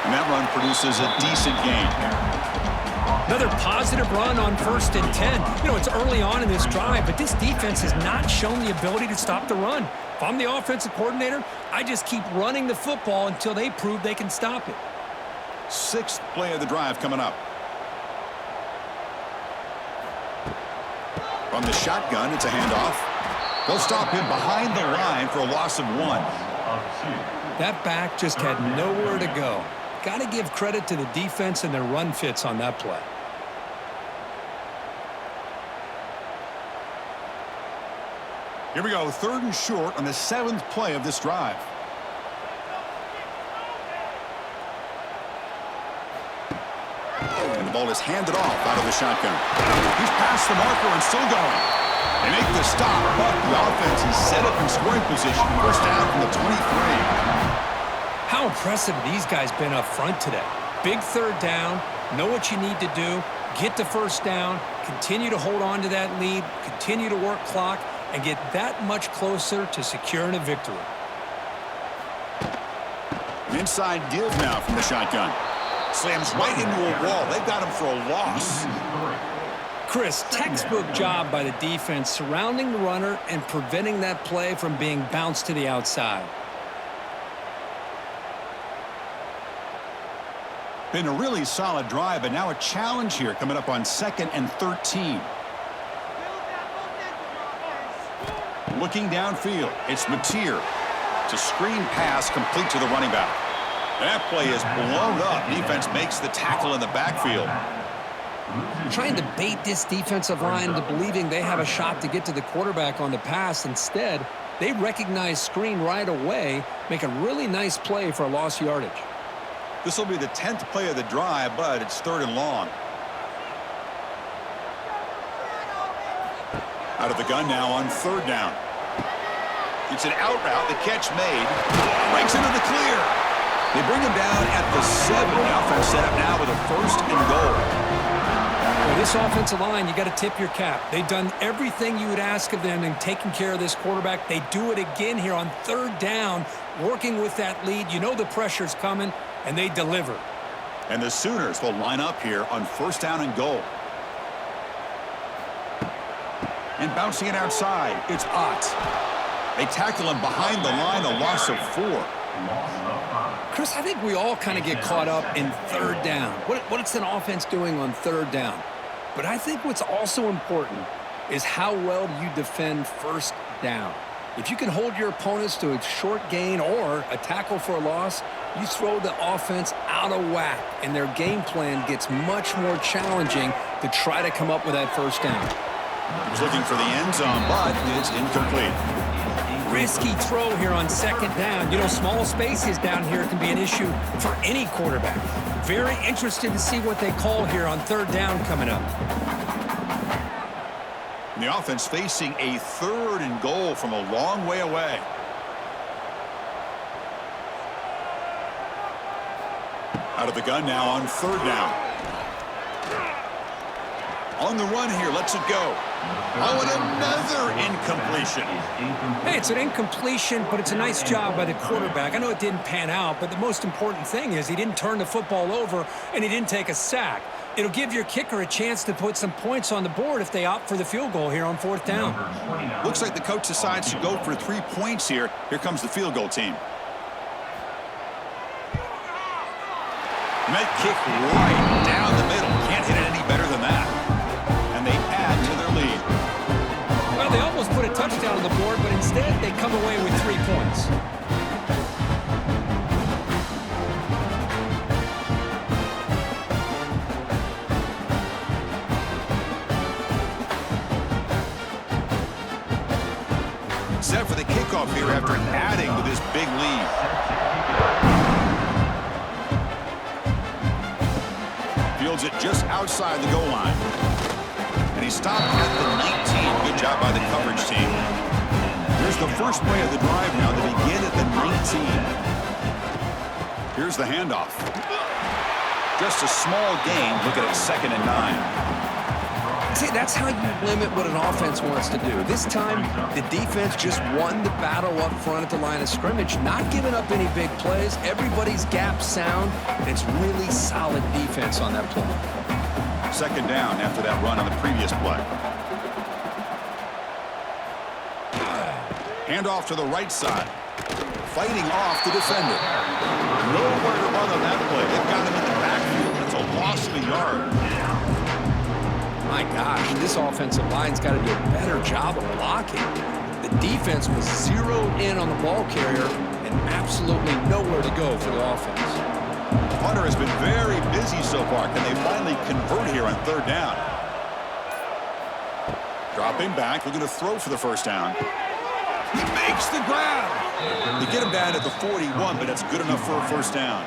And that run produces a decent gain. Another positive run on 1st and 10. You know, it's early on in this drive, but this defense has not shown the ability to stop the run. If I'm the offensive coordinator, I just keep running the football until they prove they can stop it. 6th play of the drive coming up. From the shotgun, it's a handoff. They'll stop him behind the line for a loss of 1. That back just had nowhere to go. Got to give credit to the defense and their run fits on that play. Here we go, 3rd and short on the 7th play of this drive. And the ball is handed off out of the shotgun. He's past the marker and still going. They make the stop, but the offense is set up in scoring position. 1st down from the 23. How impressive these guys been up front today. Big 3rd down, know what you need to do, get the 1st down, continue to hold on to that lead, continue to work clock, and get that much closer to securing a victory. Inside deals now from the shotgun. Slams right into a wall. They've got him for a loss. Chris, textbook job by the defense surrounding the runner and preventing that play from being bounced to the outside. Been a really solid drive, but now a challenge here coming up on 2nd and 13. Looking downfield, it's Mateer. It's a screen pass complete to the running back. That play is blown up. Defense makes the tackle in the backfield. Trying to bait this defensive line into believing they have a shot to get to the quarterback on the pass. Instead, they recognize screen right away, make a really nice play for a lost yardage. This will be the 10th play of the drive, but it's 3rd and long. Out of the gun now on 3rd down. It's an out route. The catch made. Breaks into the clear. They bring him down at the 7. The offense set up now with a 1st and goal. Well, this offensive line, you got to tip your cap. They've done everything you would ask of them in taking care of this quarterback. They do it again here on 3rd down, working with that lead. You know the pressure's coming, and they deliver. And the Sooners will line up here on 1st down and goal. And bouncing it outside, it's Ott. They tackle him behind the line, a loss of 4. Chris, I think we all kind of get caught up in 3rd down. What's an offense doing on 3rd down? But I think what's also important is how well you defend 1st down. If you can hold your opponents to a short gain or a tackle for a loss, you throw the offense out of whack, and their game plan gets much more challenging to try to come up with that 1st down. He's looking for the end zone, but it's incomplete. Risky throw here on 2nd down. You know, small spaces down here can be an issue for any quarterback. Very interested to see what they call here on 3rd down coming up. The offense facing a 3rd and goal from a long way away. Out of the gun now on 3rd down. On the run here, lets it go. Oh, and another incompletion. Hey, it's an incompletion, but it's a nice job by the quarterback. I know it didn't pan out, but the most important thing is he didn't turn the football over and he didn't take a sack. It'll give your kicker a chance to put some points on the board if they opt for the field goal here on 4th down. Looks like the coach decides to go for 3 points here. Here comes the field goal team. Met kick right down the middle. Can't hit it any better than that. And they add to their lead. Well, they almost put a touchdown on the board, but instead they come away with 3 points. Set for the kickoff here after adding to this big lead. Fields it just outside the goal line. And he stopped at the 19. Good job by the coverage team. Here's the first play of the drive now. They begin at the 19. Here's the handoff. Just a small gain. Look at it, 2nd and 9. See, that's how you limit what an offense wants to do. This time, the defense just won the battle up front at the line of scrimmage, not giving up any big plays. Everybody's gap sound, and it's really solid defense on that play. 2nd down after that run on the previous play. Handoff to the right side. Fighting off the defender. Nowhere to run on that play. They've got him in the backfield. It's a loss of a yard. My gosh, this offensive line's got to do a better job of blocking. The defense was zeroed in on the ball carrier and absolutely nowhere to go for the offense. Hunter has been very busy so far. Can they finally convert here on 3rd down? Dropping back, looking to throw for the 1st down. He makes the grab. They get him down at the 41, but that's good enough for a 1st down.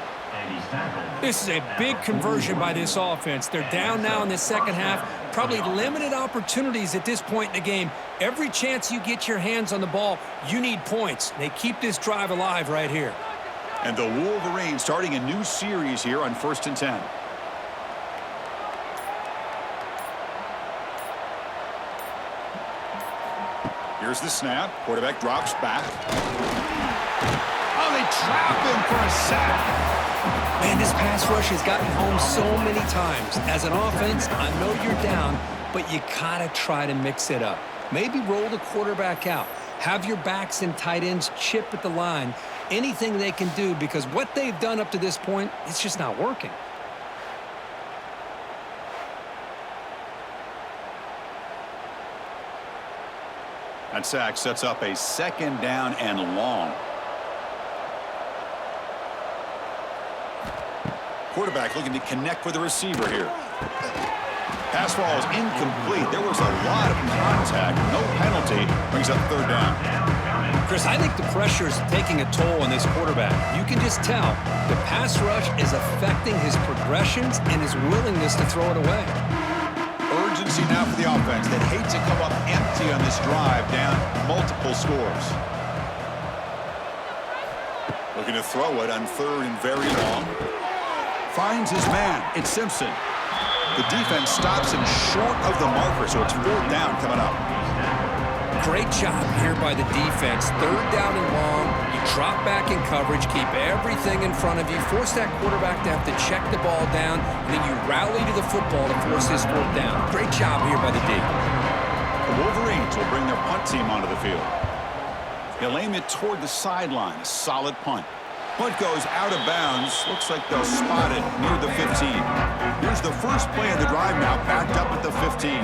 This is a big conversion by this offense. They're down now in the 2nd half. Probably limited opportunities at this point in the game. Every chance you get your hands on the ball, you need points. They keep this drive alive right here. And the Wolverines starting a new series here on 1st and 10. Here's the snap. Quarterback drops back. Oh, they trap him for a sack. Man, this pass rush has gotten home so many times. As an offense, I know you're down, but you gotta try to mix it up. Maybe roll the quarterback out. Have your backs and tight ends chip at the line. Anything they can do, because what they've done up to this point, it's just not working. That sack sets up a 2nd down and long. Quarterback looking to connect with the receiver here. Pass ball is incomplete. There was a lot of contact. No penalty. Brings up 3rd down. Chris, I think the pressure is taking a toll on this quarterback. You can just tell the pass rush is affecting his progressions and his willingness to throw it away. Urgency now for the offense. They'd hate to come up empty on this drive, down multiple scores. Looking to throw it on 3rd and very long. Finds his man. It's Simpson. The defense stops him short of the marker, so it's 4th down coming up. Great job here by the defense. 3rd down and long. You drop back in coverage, keep everything in front of you, force that quarterback to have to check the ball down, and then you rally to the football to force this 4th down. Great job here by the D. The Wolverines will bring their punt team onto the field. They'll aim it toward the sideline. A solid punt. Punt goes out of bounds. Looks like they'll spot it near the 15. Here's the first play of the drive now, backed up at the 15.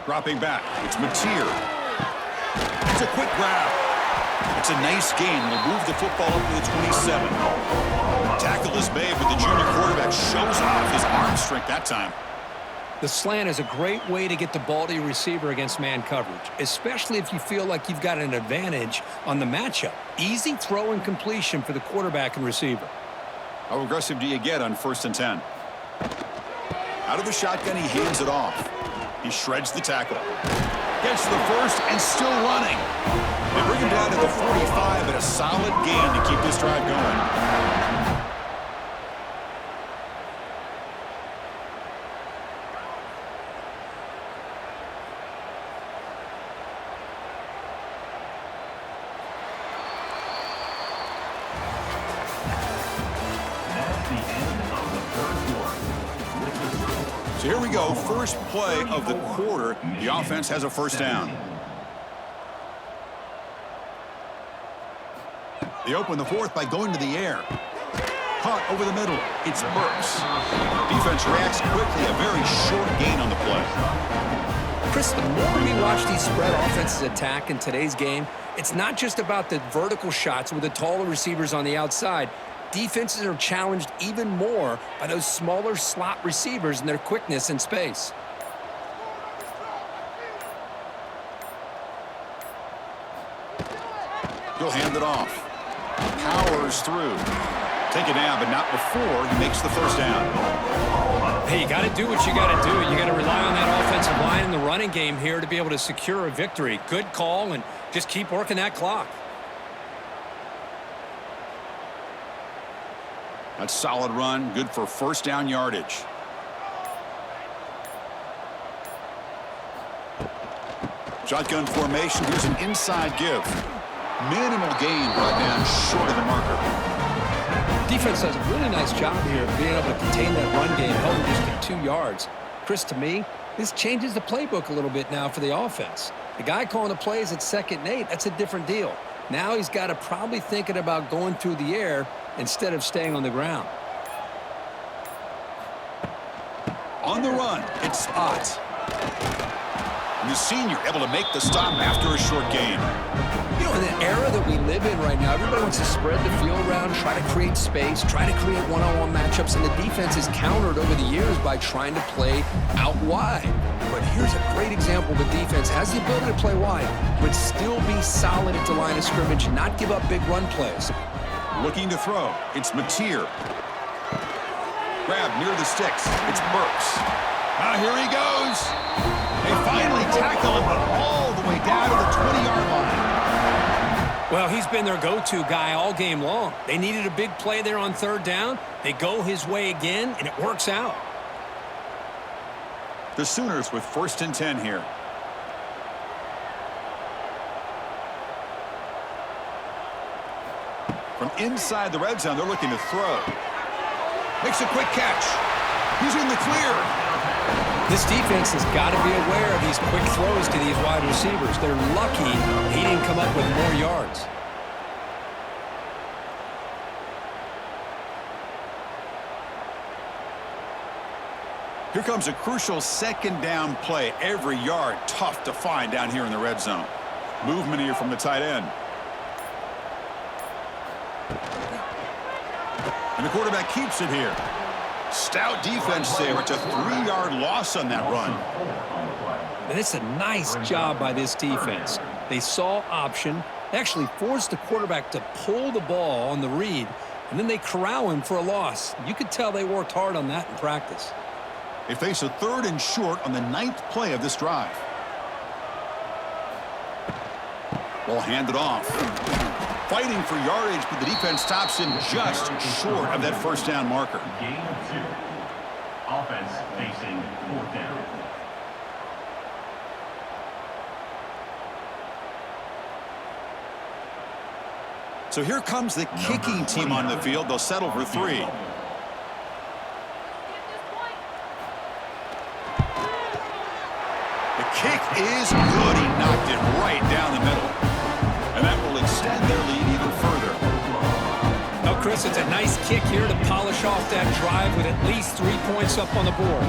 Dropping back. It's Mateer. It's a quick grab. It's a nice gain. Will move the football up to the 27. Tackle is made, but the junior quarterback shows off his arm strength that time. The slant is a great way to get the ball to your receiver against man coverage, especially if you feel like you've got an advantage on the matchup. Easy throw and completion for the quarterback and receiver. How aggressive do you get on 1st and 10? Out of the shotgun, he hands it off. He shreds the tackle. Gets to the 1st and still running. They bring him down to the 45, but a solid gain to keep this drive going. So here we go, first play of the quarter. The offense has a 1st down. They open the 4th by going to the air. Caught over the middle. It's Burks. Defense reacts quickly. A very short gain on the play. Chris, the more we watch these spread offenses attack in today's game, it's not just about the vertical shots with the taller receivers on the outside. Defenses are challenged even more by those smaller slot receivers and their quickness in space. He'll hand it off. Powers through. Take it down, but not before he makes the 1st down. Hey, you got to do what you got to do. You got to rely on that offensive line in the running game here to be able to secure a victory. Good call, and just keep working that clock. That's a solid run, good for 1st down yardage. Shotgun formation, here's an inside give. Minimal gain, brought down short of the marker. Defense does a really nice job here of being able to contain that run game, held him just to 2 yards. Chris, to me, this changes the playbook a little bit now for the offense. The guy calling the plays at 2nd and 8, that's a different deal. Now he's got to probably thinking about going through the air instead of staying on the ground. On the run, it's Spot. And the senior able to make the stop after a short gain. You know, in the era that we live in right now, everybody wants to spread the field around, try to create space, try to create one-on-one matchups, and the defense is countered over the years by trying to play out wide. But here's a great example of a defense has the ability to play wide, but still be solid at the line of scrimmage and not give up big run plays. Looking to throw. It's Mateer. Grab near the sticks. It's Burks. Now here he goes. They finally tackle him, but all the way down to the 20-yard line. Well, he's been their go-to guy all game long. They needed a big play there on 3rd down. They go his way again, and it works out. The Sooners with 1st and 10 here. From inside the red zone, they're looking to throw. Makes a quick catch. He's in the clear. This defense has got to be aware of these quick throws to these wide receivers. They're lucky he didn't come up with more yards. Here comes a crucial second down play. Every yard tough to find down here in the red zone. Movement here from the tight end. And the quarterback keeps it here. Stout defense there. It's a 3-yard loss on that run. And it's a nice job by this defense. They saw option. They actually forced the quarterback to pull the ball on the read, and then they corral him for a loss. You could tell they worked hard on that in practice. They face a 3rd and short on the 9th play of this drive. Ball handed off. Fighting for yardage, but the defense stops him just short of that first down marker. Gain of 2. Offense facing 4th down. So here comes the kicking team on the field. They'll settle for 3. The kick is good. He knocked it right down the middle. And that will extend their lead even further. Now, Chris, it's a nice kick here to polish off that drive with at least 3 points up on the board.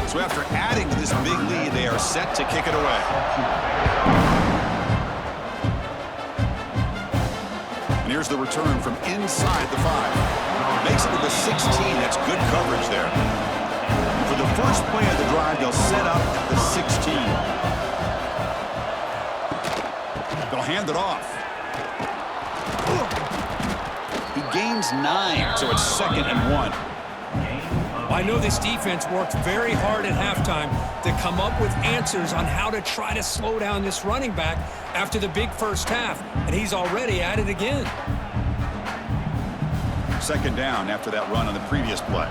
So after adding to this big lead, they are set to kick it away. And here's the return from inside the 5. Makes it to the 16. That's good coverage there. For the first play of the drive, they'll set up at the 16. They'll hand it off. He gains 9, so it's 2nd and 1. I know this defense worked very hard at halftime to come up with answers on how to try to slow down this running back after the big first half, and he's already at it again. 2nd down after that run on the previous play.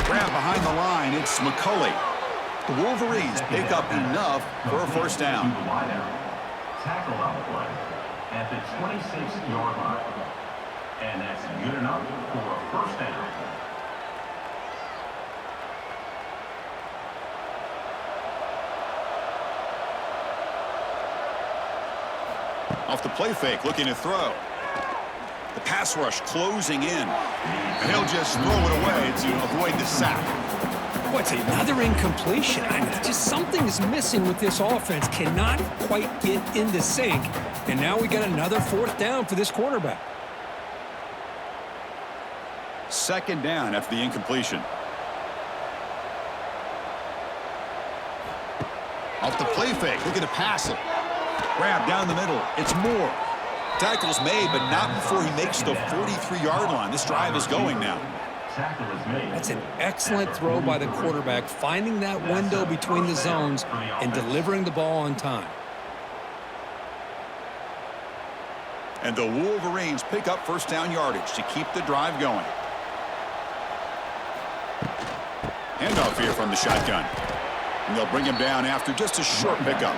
Grab behind the line, it's McCulley. The Wolverines pick up enough for a first down. Tackle on the play at the 26-yard line. And that's good enough for a first down. Off the play fake, looking to throw. The pass rush closing in. And he'll just throw it away to avoid the sack. What's another incompletion? I mean, just something is missing with this offense. Cannot quite get into sync. And now we got another 4th down for this quarterback. 2nd down after the incompletion. Off the play fake, looking to pass it. Grab down the middle. It's Moore. Tackle's made, but not before he makes the 43-yard line. This drive is going now. That's an excellent throw by the quarterback, finding that window between the zones and delivering the ball on time. And the Wolverines pick up first down yardage to keep the drive going. Handoff here from the shotgun. And they'll bring him down after just a short pickup.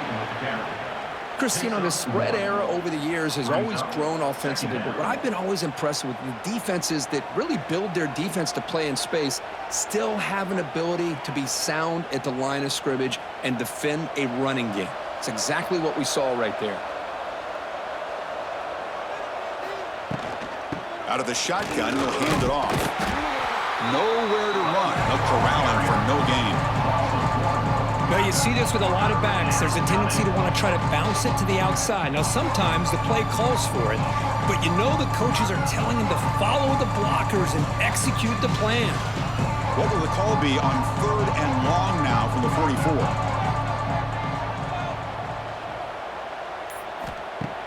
Chris, you know, the spread era over the years has always grown offensively, but what I've been always impressed with the defenses that really build their defense to play in space still have an ability to be sound at the line of scrimmage and defend a running game. It's exactly what we saw right there. Out of the shotgun, he'll hand it off. Nowhere to run. They'll corral him for no gain. Now, you see this with a lot of backs. There's a tendency to want to try to bounce it to the outside. Now, sometimes the play calls for it, but you know the coaches are telling them to follow the blockers and execute the plan. What will the call be on 3rd and long now from the 44?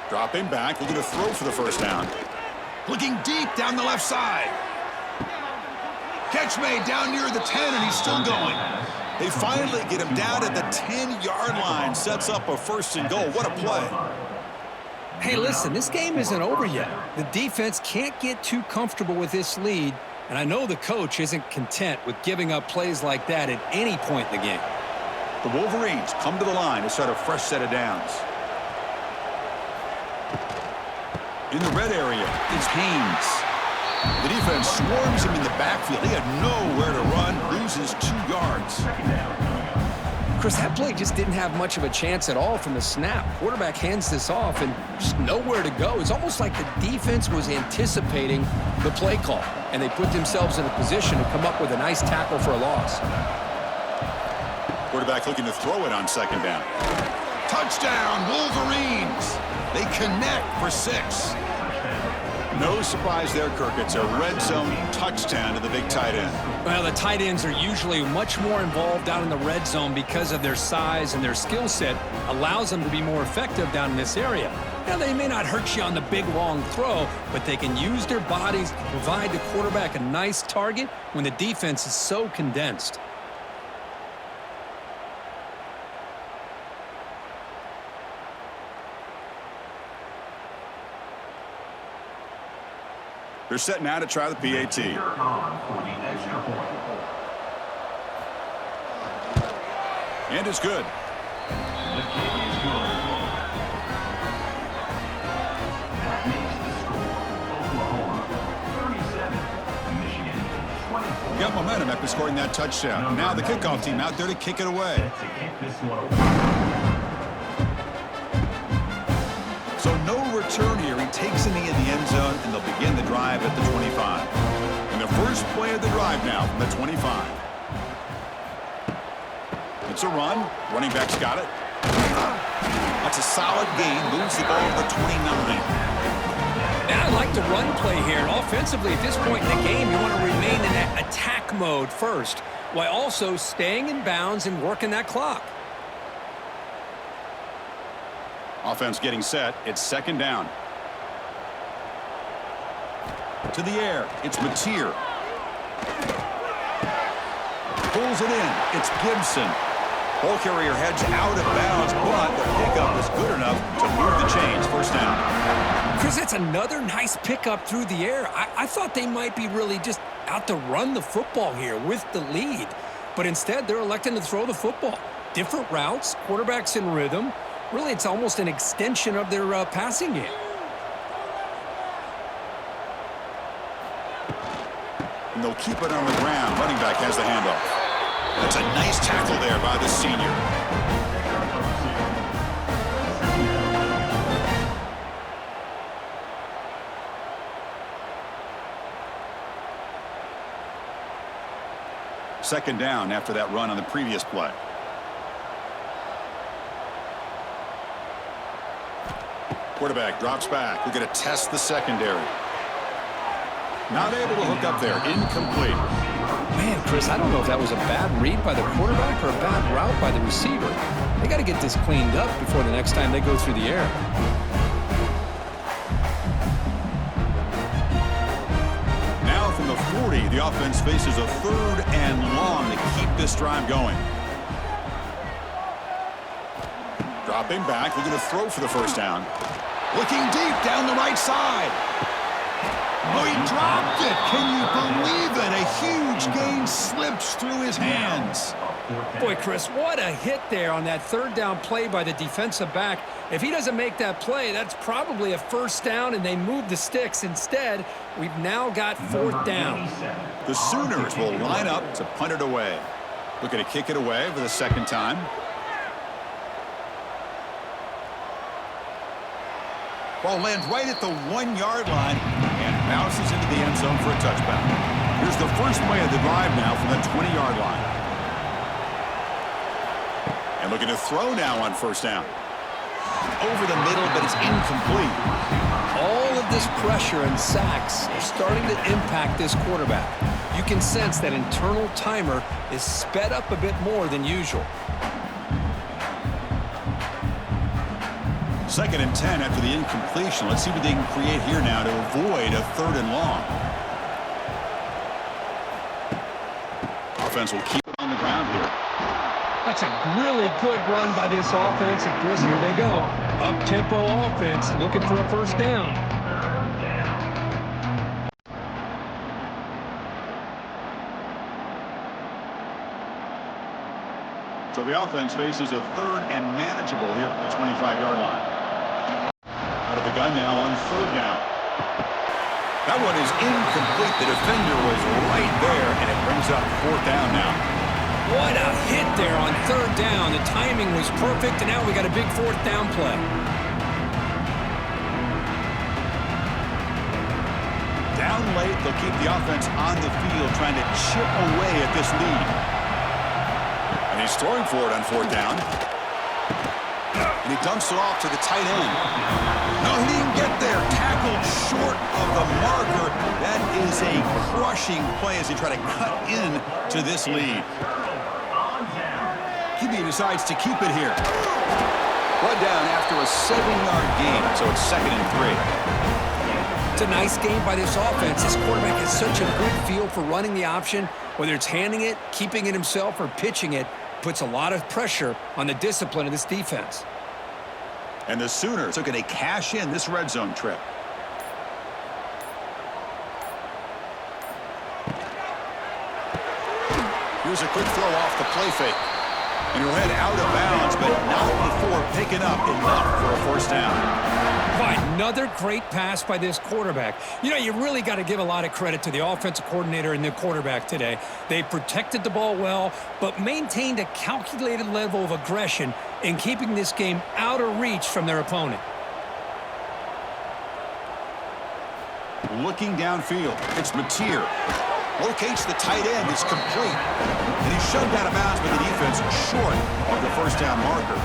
Dropping back, looking to throw for the first down. Looking deep down the left side. Catch made down near the 10, and he's still going. They finally get him down at the 10-yard line. Sets up a 1st and goal. What a play. Hey, listen, this game isn't over yet. The defense can't get too comfortable with this lead, and I know the coach isn't content with giving up plays like that at any point in the game. The Wolverines come to the line to start a fresh set of downs. In the red area, it's Haynes. The defense swarms him in the backfield. He had nowhere to run, loses 2 yards. Chris, that play just didn't have much of a chance at all from the snap. Quarterback hands this off and just nowhere to go. It's almost like the defense was anticipating the play call, and they put themselves in a position to come up with a nice tackle for a loss. Quarterback looking to throw it on second down. Touchdown, Wolverines! They connect for 6. No surprise there, Kirk. It's a red zone touchdown to the big tight end. Well, the tight ends are usually much more involved down in the red zone because of their size, and their skill set allows them to be more effective down in this area. Now, they may not hurt you on the big, long throw, but they can use their bodies to provide the quarterback a nice target when the defense is so condensed. They're set now to try the PAT. And it's good. The kick is good. That makes the score Oklahoma 37, Michigan 24. Got momentum after scoring that touchdown. Now the kickoff team out there to kick it away. To kick this one away. So no return here. He takes in the end zone, and they'll begin the drive at the 25. And the first play of the drive now from the 25. It's a run. Running back's got it. That's a solid gain. Moves the ball to the 29. Now, I like the run play here. And offensively, at this point in the game, you want to remain in that attack mode first, while also staying in bounds and working that clock. Offense getting set. It's second down. To the air. It's Mateer. Pulls it in. It's Gibson. Ball carrier heads out of bounds, but the pickup is good enough to move the chains. First down. Chris, that's another nice pickup through the air. I thought they might be really just out to run the football here with the lead, but instead they're electing to throw the football. Different routes, quarterbacks in rhythm. Really, it's almost an extension of their passing game. And they'll keep it on the ground. Running back has the handoff. That's a nice tackle there by the senior. Second down after that run on the previous play. Quarterback drops back. We're going to test the secondary. Not able to hook up there. Incomplete. Man, Chris, I don't know if that was a bad read by the quarterback or a bad route by the receiver. They got to get this cleaned up before the next time they go through the air. Now from the 40, the offense faces a 3rd and long to keep this drive going. Dropping back, looking to throw for the first down. Looking deep down the right side. Oh, he dropped it. Can you believe it? A huge gain slips through his hands. Boy, Chris, what a hit there on that 3rd down play by the defensive back. If he doesn't make that play, that's probably a first down, and they move the sticks. Instead, we've now got 4th down. The Sooners will line up to punt it away. Looking to kick it away for the second time. Ball lands right at the 1-yard line and bounces into the end zone for a touchback. Here's the first play of the drive now from the 20-yard line. And looking to throw now on first down. Over the middle, but it's incomplete. All of this pressure and sacks are starting to impact this quarterback. You can sense that internal timer is sped up a bit more than usual. 2nd and 10 after the incompletion. Let's see what they can create here now to avoid a 3rd and long. Offense will keep it on the ground here. That's a really good run by this offense. And Chris, here they go. Up-tempo offense, looking for a first down. So the offense faces a third and manageable here at the 25-yard line. Out of the gun now on third down. That one is incomplete. The defender was right there, and it brings up fourth down now. What a hit there on third down. The timing was perfect, and now we got a big fourth down play. Down late, they'll keep the offense on the field, trying to chip away at this lead. And he's throwing for it on fourth down. And he dumps it off to the tight end. No, he didn't get there. Tackled short of the marker. That is a crushing play as he tries to cut in to this lead. QB decides to keep it here. Brought down after a 7-yard gain, so it's 2nd and 3. It's a nice game by this offense. This quarterback has such a good feel for running the option. Whether it's handing it, keeping it himself, or pitching it, puts a lot of pressure on the discipline of this defense. And the Sooners are going to cash in this red zone trip. Here's a quick throw off the play fake. And he'll head out of bounds, but not before picking up enough for a first down. Another great pass by this quarterback. You know, you really got to give a lot of credit to the offensive coordinator and the quarterback today. They protected the ball well, but maintained a calculated level of aggression in keeping this game out of reach from their opponent. Looking downfield, it's Mateer. Locates the tight end, it's complete. And he's shoved out of bounds by the defense short of the first down marker.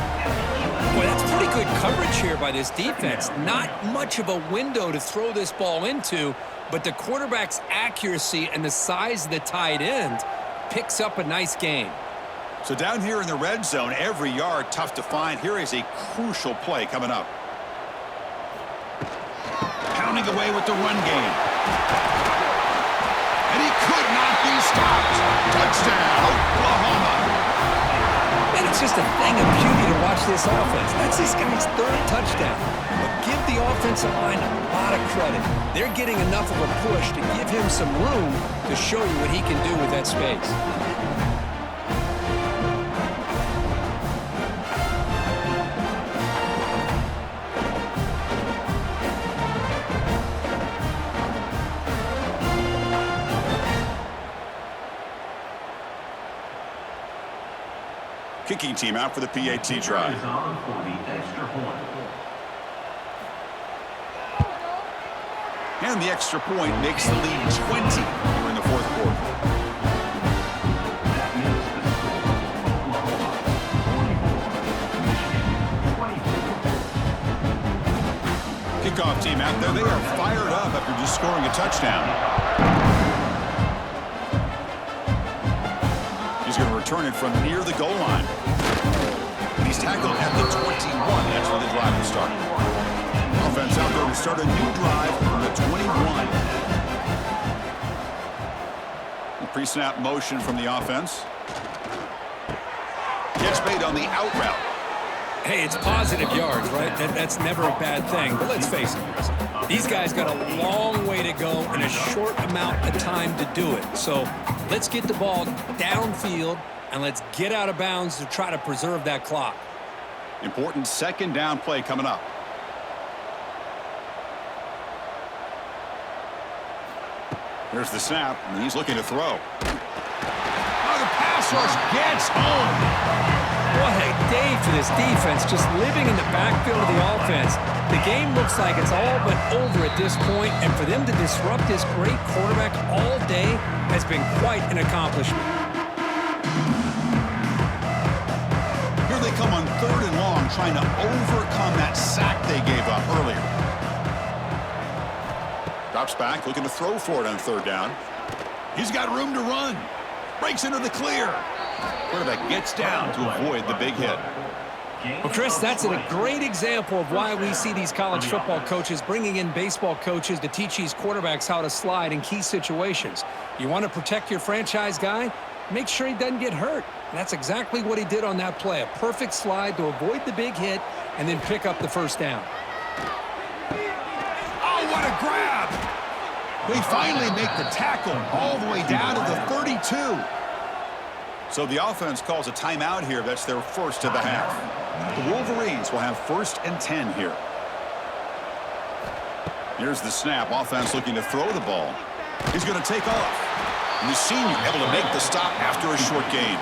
Boy, that's pretty good coverage here by this defense. Not much of a window to throw this ball into, but the quarterback's accuracy and the size of the tight end picks up a nice gain. So down here in the red zone, every yard tough to find. Here is a crucial play coming up. Pounding away with the run game. And he could not be stopped. Touchdown, Oklahoma. And it's just a thing of beauty to watch this offense. That's this guy's third touchdown. But give the offensive line a lot of credit. They're getting enough of a push to give him some room to show you what he can do with that space. Kicking team out for the PAT try. And the extra point makes the lead 20 here in the fourth quarter. Kickoff team out there. They are fired up after just scoring a touchdown. He's going to return it from near the goal line. And he's tackled at the 21. That's where the drive will start. Offense out there to start a new drive from the 21. The pre-snap motion from the offense. Gets made on the out route. Hey, it's positive yards, right? That's never a bad thing. But let's face it, Chris. These guys got a long way to go in a short amount of time to do it. So let's get the ball downfield, and let's get out of bounds to try to preserve that clock. Important second down play coming up. Here's the snap, and he's looking to throw. Oh, the pass rush gets home. What a day for this defense, just living in the backfield of the offense. The game looks like it's all but over at this point, and for them to disrupt this great quarterback all day has been quite an accomplishment. Here they come on third and long, trying to overcome that sack they gave up earlier. Drops back, looking to throw for it on third down. He's got room to run. Breaks into the clear. Quarterback gets down to avoid the big hit. Well, Chris, that's a great example of why we see these college football coaches bringing in baseball coaches to teach these quarterbacks how to slide in key situations. You want to protect your franchise guy? Make sure he doesn't get hurt. And that's exactly what he did on that play. A perfect slide to avoid the big hit and then pick up the first down. Oh, what a grab! They finally make the tackle all the way down to the 32. So the offense calls a timeout here. That's their first of the half. The Wolverines will have 1st and 10 here. Here's the snap. Offense looking to throw the ball. He's going to take off. And the senior able to make the stop after a short gain.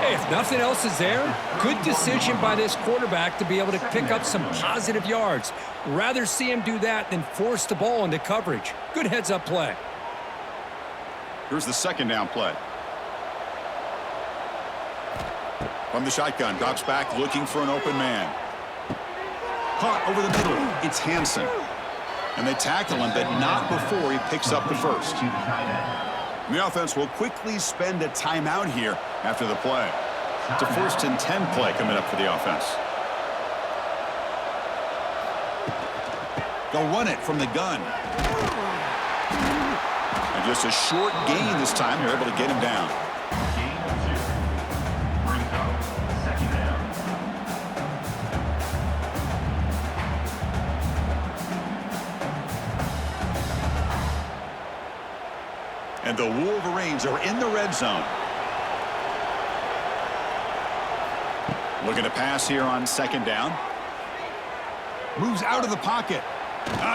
Hey, if nothing else is there, good decision by this quarterback to be able to pick up some positive yards. Rather see him do that than force the ball into coverage. Good heads-up play. Here's the 2nd down play. From the shotgun, drops back looking for an open man. Caught over the middle. It's Hansen. And they tackle him, but not before he picks up the first. And the offense will quickly spend a timeout here after the play. It's a 1st and 10 play coming up for the offense. They'll run it from the gun. And just a short gain this time. They're able to get him down. And the Wolverines are in the red zone. Looking to pass here on 2nd down. Moves out of the pocket.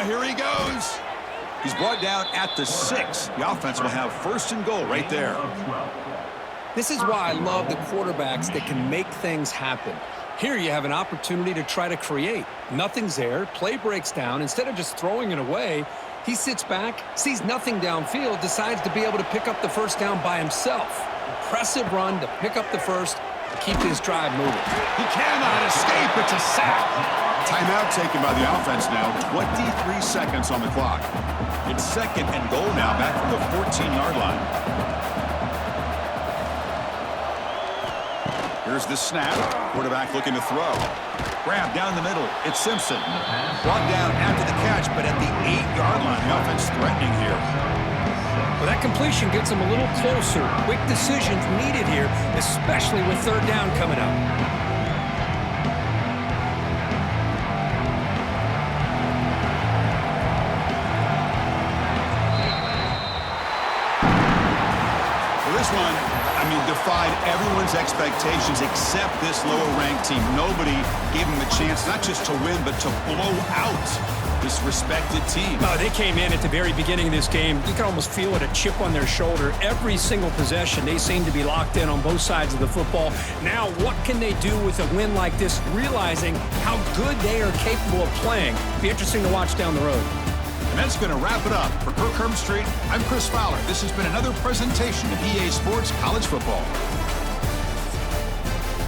Here he goes. He's brought down at the 6. The offense will have 1st and goal right there. This is why I love the quarterbacks that can make things happen. Here you have an opportunity to try to create. Nothing's there. Play breaks down. Instead of just throwing it away, he sits back, sees nothing downfield, decides to be able to pick up the first down by himself. Impressive run to pick up the first, keep this drive moving. He cannot escape. It's a sack. Timeout taken by the offense now. 23 seconds on the clock. It's 2nd and goal now, back from the 14-yard line. Here's the snap. Quarterback looking to throw. Grab down the middle. It's Simpson. Brought down after the catch, but at the 8-yard line, the offense threatening here. Well, that completion gets them a little closer. Quick decisions needed here, especially with 3rd down coming up. Well, this one, defied everyone's expectations except this lower-ranked team. Nobody gave them a chance not just to win, but to blow out this respected team. Oh, they came in at the very beginning of this game. You can almost feel it, a chip on their shoulder. Every single possession, they seem to be locked in on both sides of the football. Now, what can they do with a win like this, realizing how good they are capable of playing? Be interesting to watch down the road. And that's going to wrap it up. For Kirk Herbstreit, I'm Chris Fowler. This has been another presentation of EA Sports College Football.